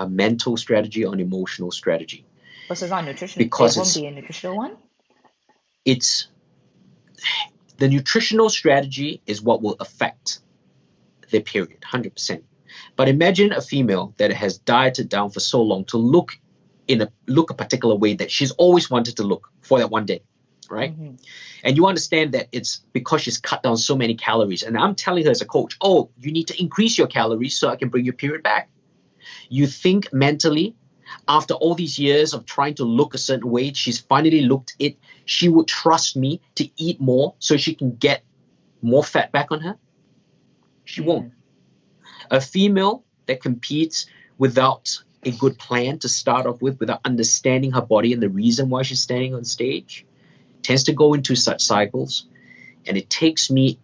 mental strategy or an emotional strategy. Oh, so it's not nutrition. Because It won't be a nutritional one? it's the nutritional strategy is what will affect their period, 100%. But imagine a female that has dieted down for so long to look a particular way that she's always wanted to look for that one day, right? And you understand that it's because she's cut down so many calories. And I'm telling her as a coach, oh, you need to increase your calories so I can bring your period back. You think mentally, after all these years of trying to look a certain way, she's finally looked it. She would trust me to eat more so she can get more fat back on her? She won't. A female that competes without a good plan to start off with, without understanding her body and the reason why she's standing on stage, tends to go into such cycles. And it takes me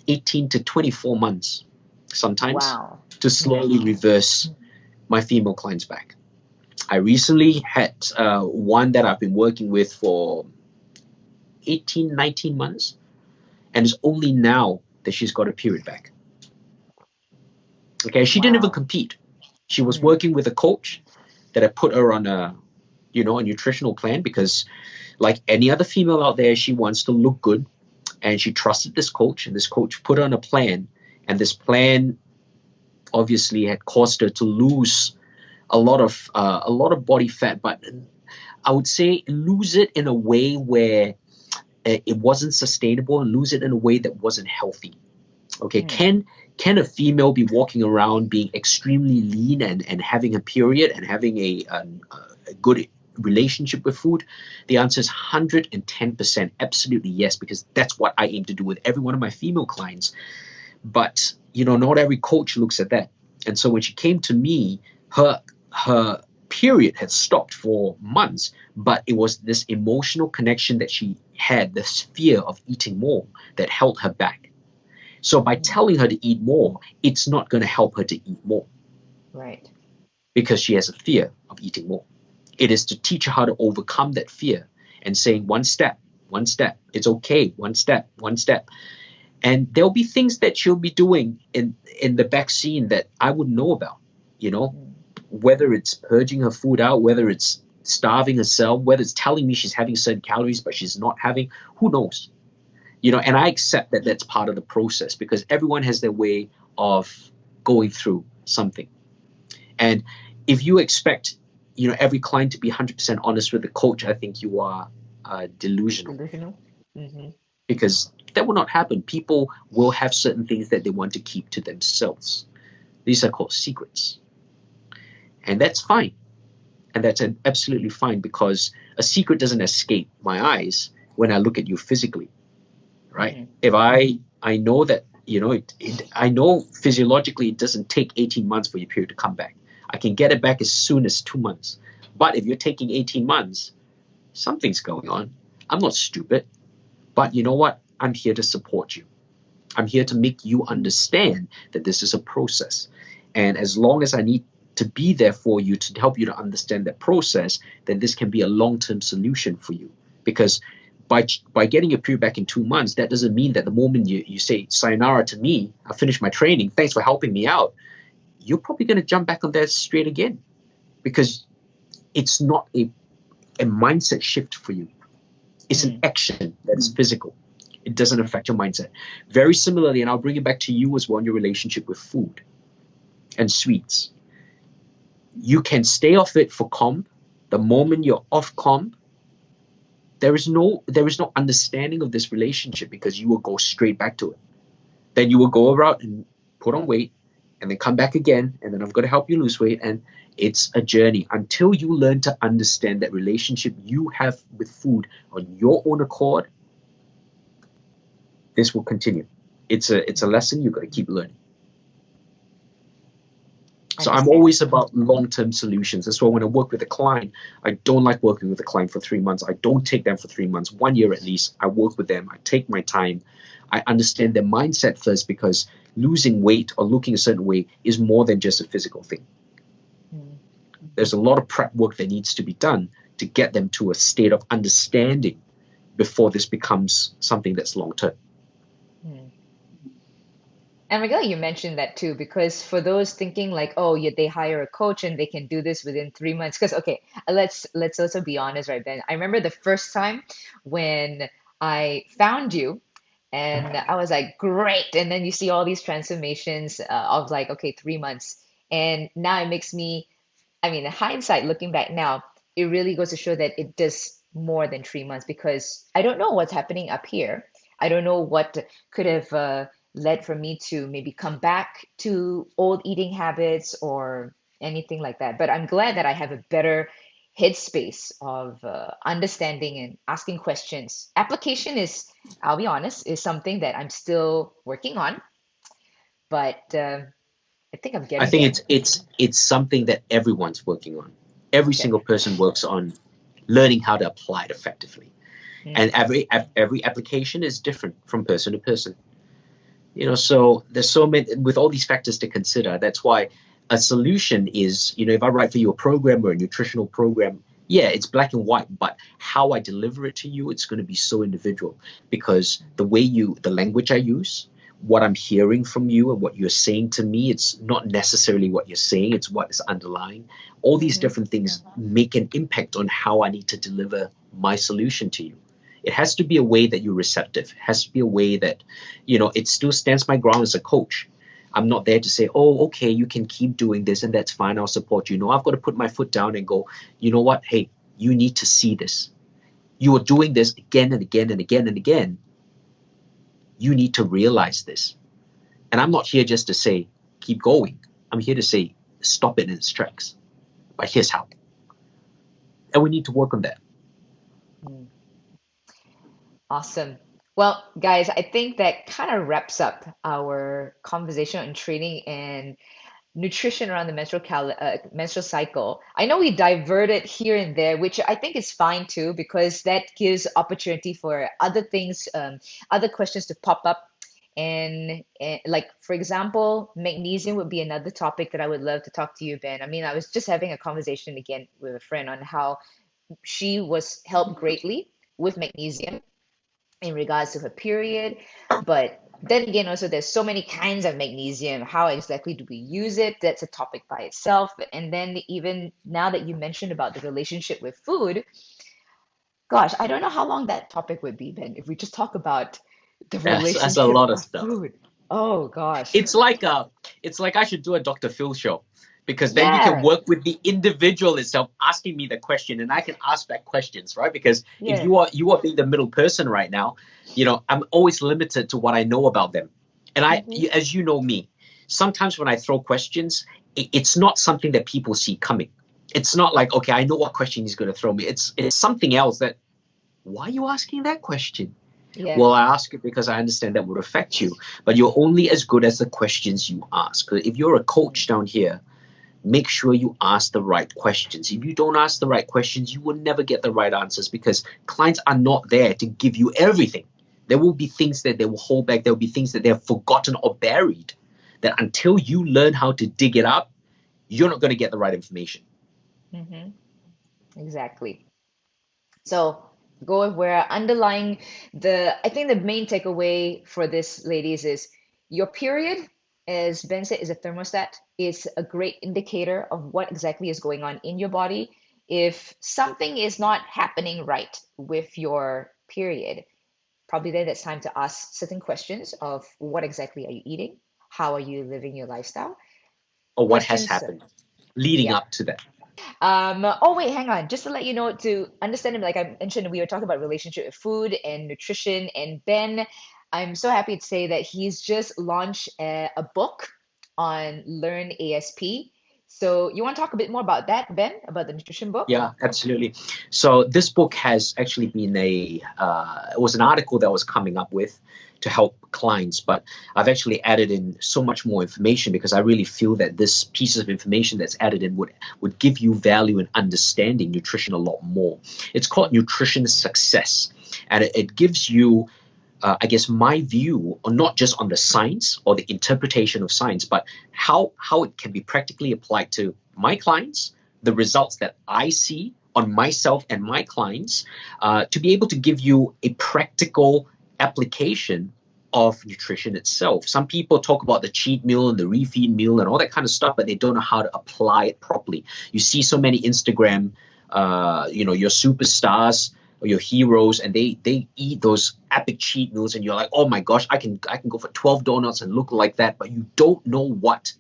18 to 24 months sometimes to slowly reverse my female clients back. I recently had one that I've been working with for 18, 19 months, and it's only now that she's got a period back. Okay, she didn't even compete. She was working with a coach that I put her on a nutritional plan because, like any other female out there, she wants to look good, and she trusted this coach, and this coach put her on a plan, and this plan obviously had caused her to lose a lot of body fat, but I would say lose it in a way where it wasn't sustainable and lose it in a way that wasn't healthy. Okay, can a female be walking around being extremely lean and having a period and having a good relationship with food? The answer is 110% absolutely yes, because that's what I aim to do with every one of my female clients. But not every coach looks at that. And so when she came to me, her period had stopped for months, but it was this emotional connection that she had, this fear of eating more, that held her back. So by telling her to eat more, it's not going to help her to eat more. Right. Because she has a fear of eating more. It is to teach her how to overcome that fear and saying one step, it's okay, one step. And there'll be things that she'll be doing in the back scene that I wouldn't know about, whether it's purging her food out, whether it's starving herself, whether it's telling me she's having certain calories but she's not having, who knows? And I accept that that's part of the process, because everyone has their way of going through something. And if you expect, every client to be 100% honest with the coach, I think you are delusional. Because that will not happen. People will have certain things that they want to keep to themselves. These are called secrets. And that's fine. And that's absolutely fine, because a secret doesn't escape my eyes when I look at you physically. Right? If I know that, I know physiologically it doesn't take 18 months for your period to come back. I can get it back as soon as 2 months. But if you're taking 18 months, something's going on. I'm not stupid. But you know what? I'm here to support you. I'm here to make you understand that this is a process. And as long as I need to be there for you to help you to understand that process, then this can be a long-term solution for you. Because by getting your period back in 2 months, that doesn't mean that the moment you say sayonara to me, I finished my training, thanks for helping me out, you're probably going to jump back on that straight again, because it's not a mindset shift for you. It's an action that is physical. It doesn't affect your mindset. Very similarly, and I'll bring it back to you as well, in your relationship with food and sweets. You can stay off it for comp. The moment you're off comp, there is no understanding of this relationship, because you will go straight back to it. Then you will go around and put on weight, and then come back again, and then I'm going to help you lose weight. And it's a journey until you learn to understand that relationship you have with food on your own accord. This will continue. It's a lesson you've got to keep learning. So I'm always about long-term solutions. That's why when I work with a client, I don't like working with a client for 3 months. I don't take them for 3 months, 1 year at least. I work with them. I take my time. I understand their mindset first, because losing weight or looking a certain way is more than just a physical thing. There's a lot of prep work that needs to be done to get them to a state of understanding before this becomes something that's long-term. And I'm glad you mentioned that too, because for those thinking like, oh, yeah, they hire a coach and they can do this within 3 months. Because let's also be honest, right, Ben? I remember the first time when I found you, and I was like, great. And then you see all these transformations of like, okay, 3 months, and now it makes me, in hindsight, looking back now, it really goes to show that it does more than 3 months, because I don't know what's happening up here. I don't know what could have led for me to maybe come back to old eating habits or anything like that. But I'm glad that I have a better headspace of understanding and asking questions. Application is, I'll be honest, is something that I'm still working on, but I think I'm I getting think there. it's something that everyone's working on. Every single person works on learning how to apply it effectively. And every application is different from person to person. So there's so many, with all these factors to consider. That's why a solution is, if I write for you a program or a nutritional program, yeah, it's black and white, but how I deliver it to you, it's going to be so individual, because the language I use, what I'm hearing from you and what you're saying to me, it's not necessarily what you're saying, it's what is underlying. All these different things make an impact on how I need to deliver my solution to you. It has to be a way that you're receptive. It has to be a way that, it still stands my ground as a coach. I'm not there to say, oh, okay, you can keep doing this and that's fine, I'll support you. No, I've got to put my foot down and go, you know what? Hey, you need to see this. You are doing this again and again and again and again. You need to realize this. And I'm not here just to say, keep going. I'm here to say, stop it in its tracks. But here's how. And we need to work on that. Mm. Awesome. Well, guys, I think that kind of wraps up our conversation on training and nutrition around the menstrual cycle. I know we diverted here and there, which I think is fine too, because that gives opportunity for other things, other questions to pop up. And like, for example, magnesium would be another topic that I would love to talk to you, Ben. I mean, I was just having a conversation again with a friend on how she was helped greatly with magnesium in regards to her period. But then again, also, there's so many kinds of magnesium. How exactly do we use it? That's a topic by itself. And then, even now that you mentioned about the relationship with food, gosh, I don't know how long that topic would be, Ben, if we just talk about the That's a relationship lot of of stuff. food. Oh, gosh. It's like I should do a Dr. Phil show, because then you can Yeah, work with the individual itself asking me the question, and I can ask back questions, right? Because if yeah. you are being the middle person right now, I'm always limited to what I know about them. And Hmm. as you know me, sometimes when I throw questions, it's not something that people see coming. It's not like, okay, I know what question he's going to throw me. It's something else that, why are you asking that question? Yeah. Well, I ask it because I understand that would affect you, but you're only as good as the questions you ask. If you're a coach down here, make sure you ask the right questions. If you don't ask the right questions, you will never get the right answers, because clients are not there to give you everything. There will be things that they will hold back. There will be things that they have forgotten or buried, that until you learn how to dig it up, you're not going to get the right information. Hmm. Exactly. So go with where underlying I think the main takeaway for this, ladies, is your period, as Ben said, is a thermostat. It's a great indicator of what exactly is going on in your body. If something is not happening right with your period, probably then it's time to ask certain questions of what exactly are you eating? How are you living your lifestyle? Or what has Questions, happened leading yeah. up to that. Oh wait, hang on. Just to let you know, to understand him, like I mentioned, we were talking about relationship with food and nutrition. And Ben, I'm so happy to say that he's just launched a book on Learn ASP. So you want to talk a bit more about that, Ben, about the nutrition book? Yeah, absolutely. So this book has actually been it was an article that I was coming up with to help clients, but I've actually added in so much more information, because I really feel that this piece of information that's added in would give you value in understanding nutrition a lot more. It's called Nutrition Success, and it gives you I guess, my view, on not just on the science or the interpretation of science, but how it can be practically applied to my clients, the results that I see on myself and my clients, to be able to give you a practical application of nutrition itself. Some people talk about the cheat meal and the refeed meal and all that kind of stuff, but they don't know how to apply it properly. You see so many Instagram, your superstars or your heroes, and they eat those epic cheat meals, and you're like, oh my gosh, I can go for 12 donuts and look like that, but you don't know what's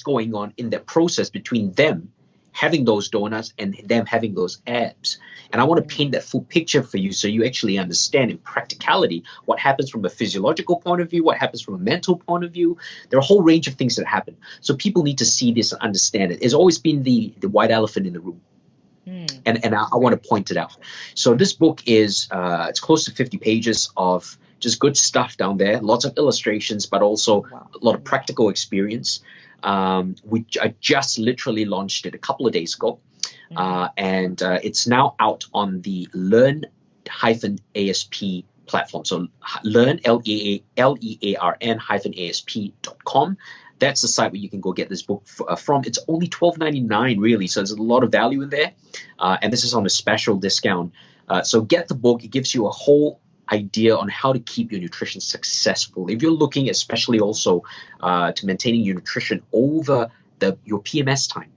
going on in that process between them having those donuts and them having those abs. And I want to paint that full picture for you, so you actually understand in practicality what happens from a physiological point of view, what happens from a mental point of view. There are a whole range of things that happen. So people need to see this and understand it. It's always been the white elephant in the room. Mm, And I want to point it out. So this book is it's close to 50 pages of just good stuff down there, lots of illustrations, but also wow. a lot of practical experience. I just literally launched it a couple of days ago, Mm-hmm. and it's now out on the Learn-ASP platform. So learn, learn-asp.com. That's the site where you can go get this book from. It's only $12.99, really, so there's a lot of value in there, and this is on a special discount. So get the book. It gives you a whole idea on how to keep your nutrition successful. If you're looking especially also to maintaining your nutrition over your PMS time,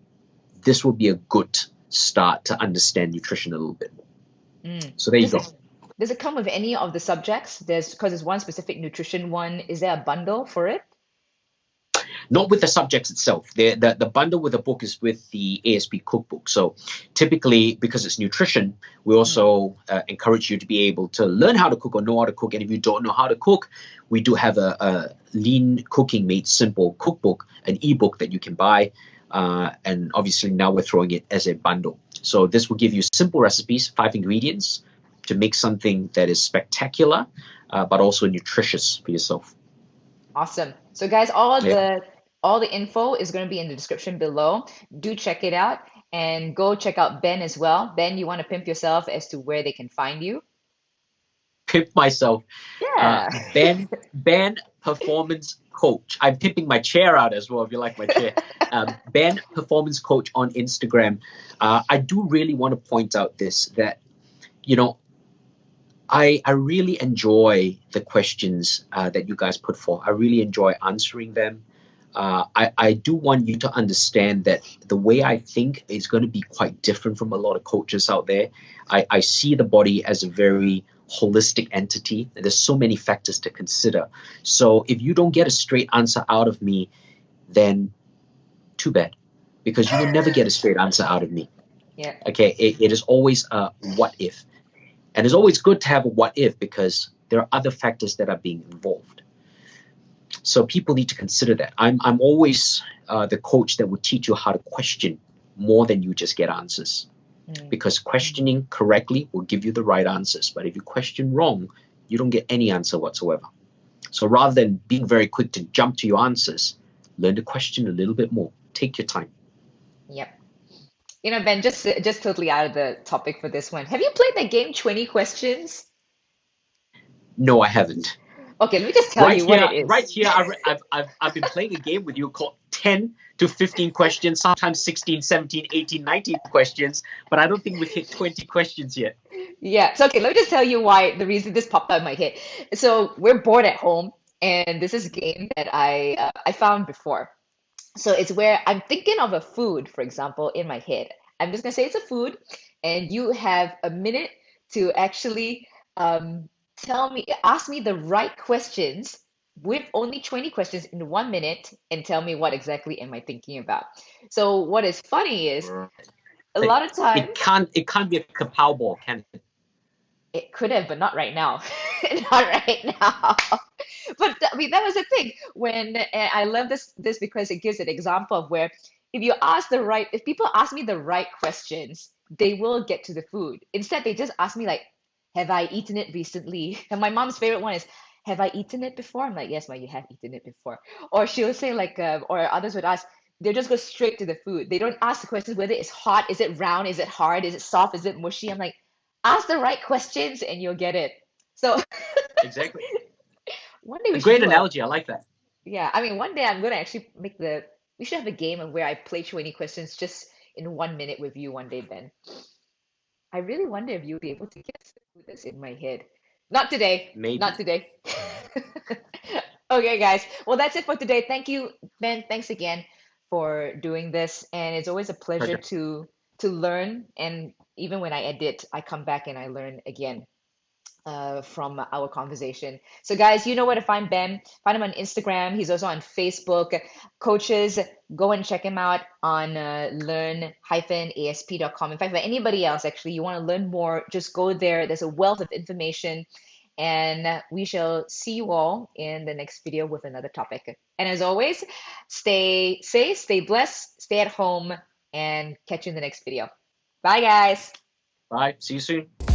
this will be a good start to understand nutrition a little bit more. Mm. So there you Does go. does it come with any of the subjects? Because it's one specific nutrition one. Is there a bundle for it? not with the subjects itself. The bundle with the book is with the ASP cookbook. So typically, because it's nutrition, we also encourage you to be able to learn how to cook or know how to cook. And if you don't know how to cook, we do have a lean cooking made simple cookbook, an ebook that you can buy. And obviously now we're throwing it as a bundle. So this will give you simple recipes, 5 ingredients to make something that is spectacular, but also nutritious for yourself. Awesome. So guys, all the info is going to be in the description below. Do check it out and go check out Ben as well. Ben, you want to pimp yourself as to where they can find you? Pimp myself. Yeah. Ben Performance Coach. I'm pimping my chair out as well, if you like my chair. Ben Performance Coach on Instagram. I do really want to point out this, that, you know, I really enjoy the questions that you guys put forth. I really enjoy answering them. I do want you to understand that the way I think is going to be quite different from a lot of coaches out there. I see the body as a very holistic entity. There's so many factors to consider. So if you don't get a straight answer out of me, then too bad, because you will never get a straight answer out of me. Yeah. Okay. It is always a what if. And it's always good to have a what if, because there are other factors that are being involved. So people need to consider that. I'm always the coach that will teach you how to question more than you just get answers. Because questioning correctly will give you the right answers. But if you question wrong, you don't get any answer whatsoever. So rather than being very quick to jump to your answers, learn to question a little bit more. Take your time. Yep. You know, Ben, just totally out of the topic for this one. Have you played that game 20 Questions? No, I haven't. Okay, let me just tell you what it is. Right here, I've been playing a game with you called 10 to 15 questions, sometimes 16, 17, 18, 19 questions, but I don't think we've hit 20 questions yet. Yeah, so okay, let me just tell you why the reason this popped out in my head. So we're bored at home, and this is a game that I found before. So it's where I'm thinking of a food, for example, in my head. I'm just gonna say it's a food, and you have a minute to actually ask me the right questions with only 20 questions in 1 minute and tell me what exactly am I thinking about. So what is funny is a lot of times It can't be a kapow ball, can it? it could have, but not right now. Not right now. But I mean, that was the thing when and I love this because it gives an example of where if people ask me the right questions, they will get to the food. Instead, they just ask me like, "Have I eaten it recently?" And my mom's favorite one is, "Have I eaten it before?" I'm like, "Yes, ma, you have eaten it before." Or she'll say like, or others would ask. They'll just go straight to the food. They don't ask the questions whether it's hot, is it round, is it hard, is it soft, is it mushy. I'm like, ask the right questions and you'll get it. So Exactly. one day A we should great do a analogy. I like that. yeah. I mean, one day I'm gonna actually we should have a game of where I play 20 questions just in 1 minute with you one day, Ben. I really wonder if you'll be able to guess who this in my head. Not today. Not Maybe. today. Okay, guys. Well, that's it for today. Thank you, Ben. Thanks again for doing this. And it's always a pleasure Pleasure. to learn. And even when I edit, I come back and I learn again from our conversation. So, guys, you know where to find Ben. Find him on Instagram. He's also on Facebook. Coaches, go and check him out on learn-asp.com. In fact, for anybody else, actually, you want to learn more, just go there. There's a wealth of information. And we shall see you all in the next video with another topic. And as always, stay safe, stay blessed, stay at home, and catch you in the next video. Bye, guys. Bye. See you soon.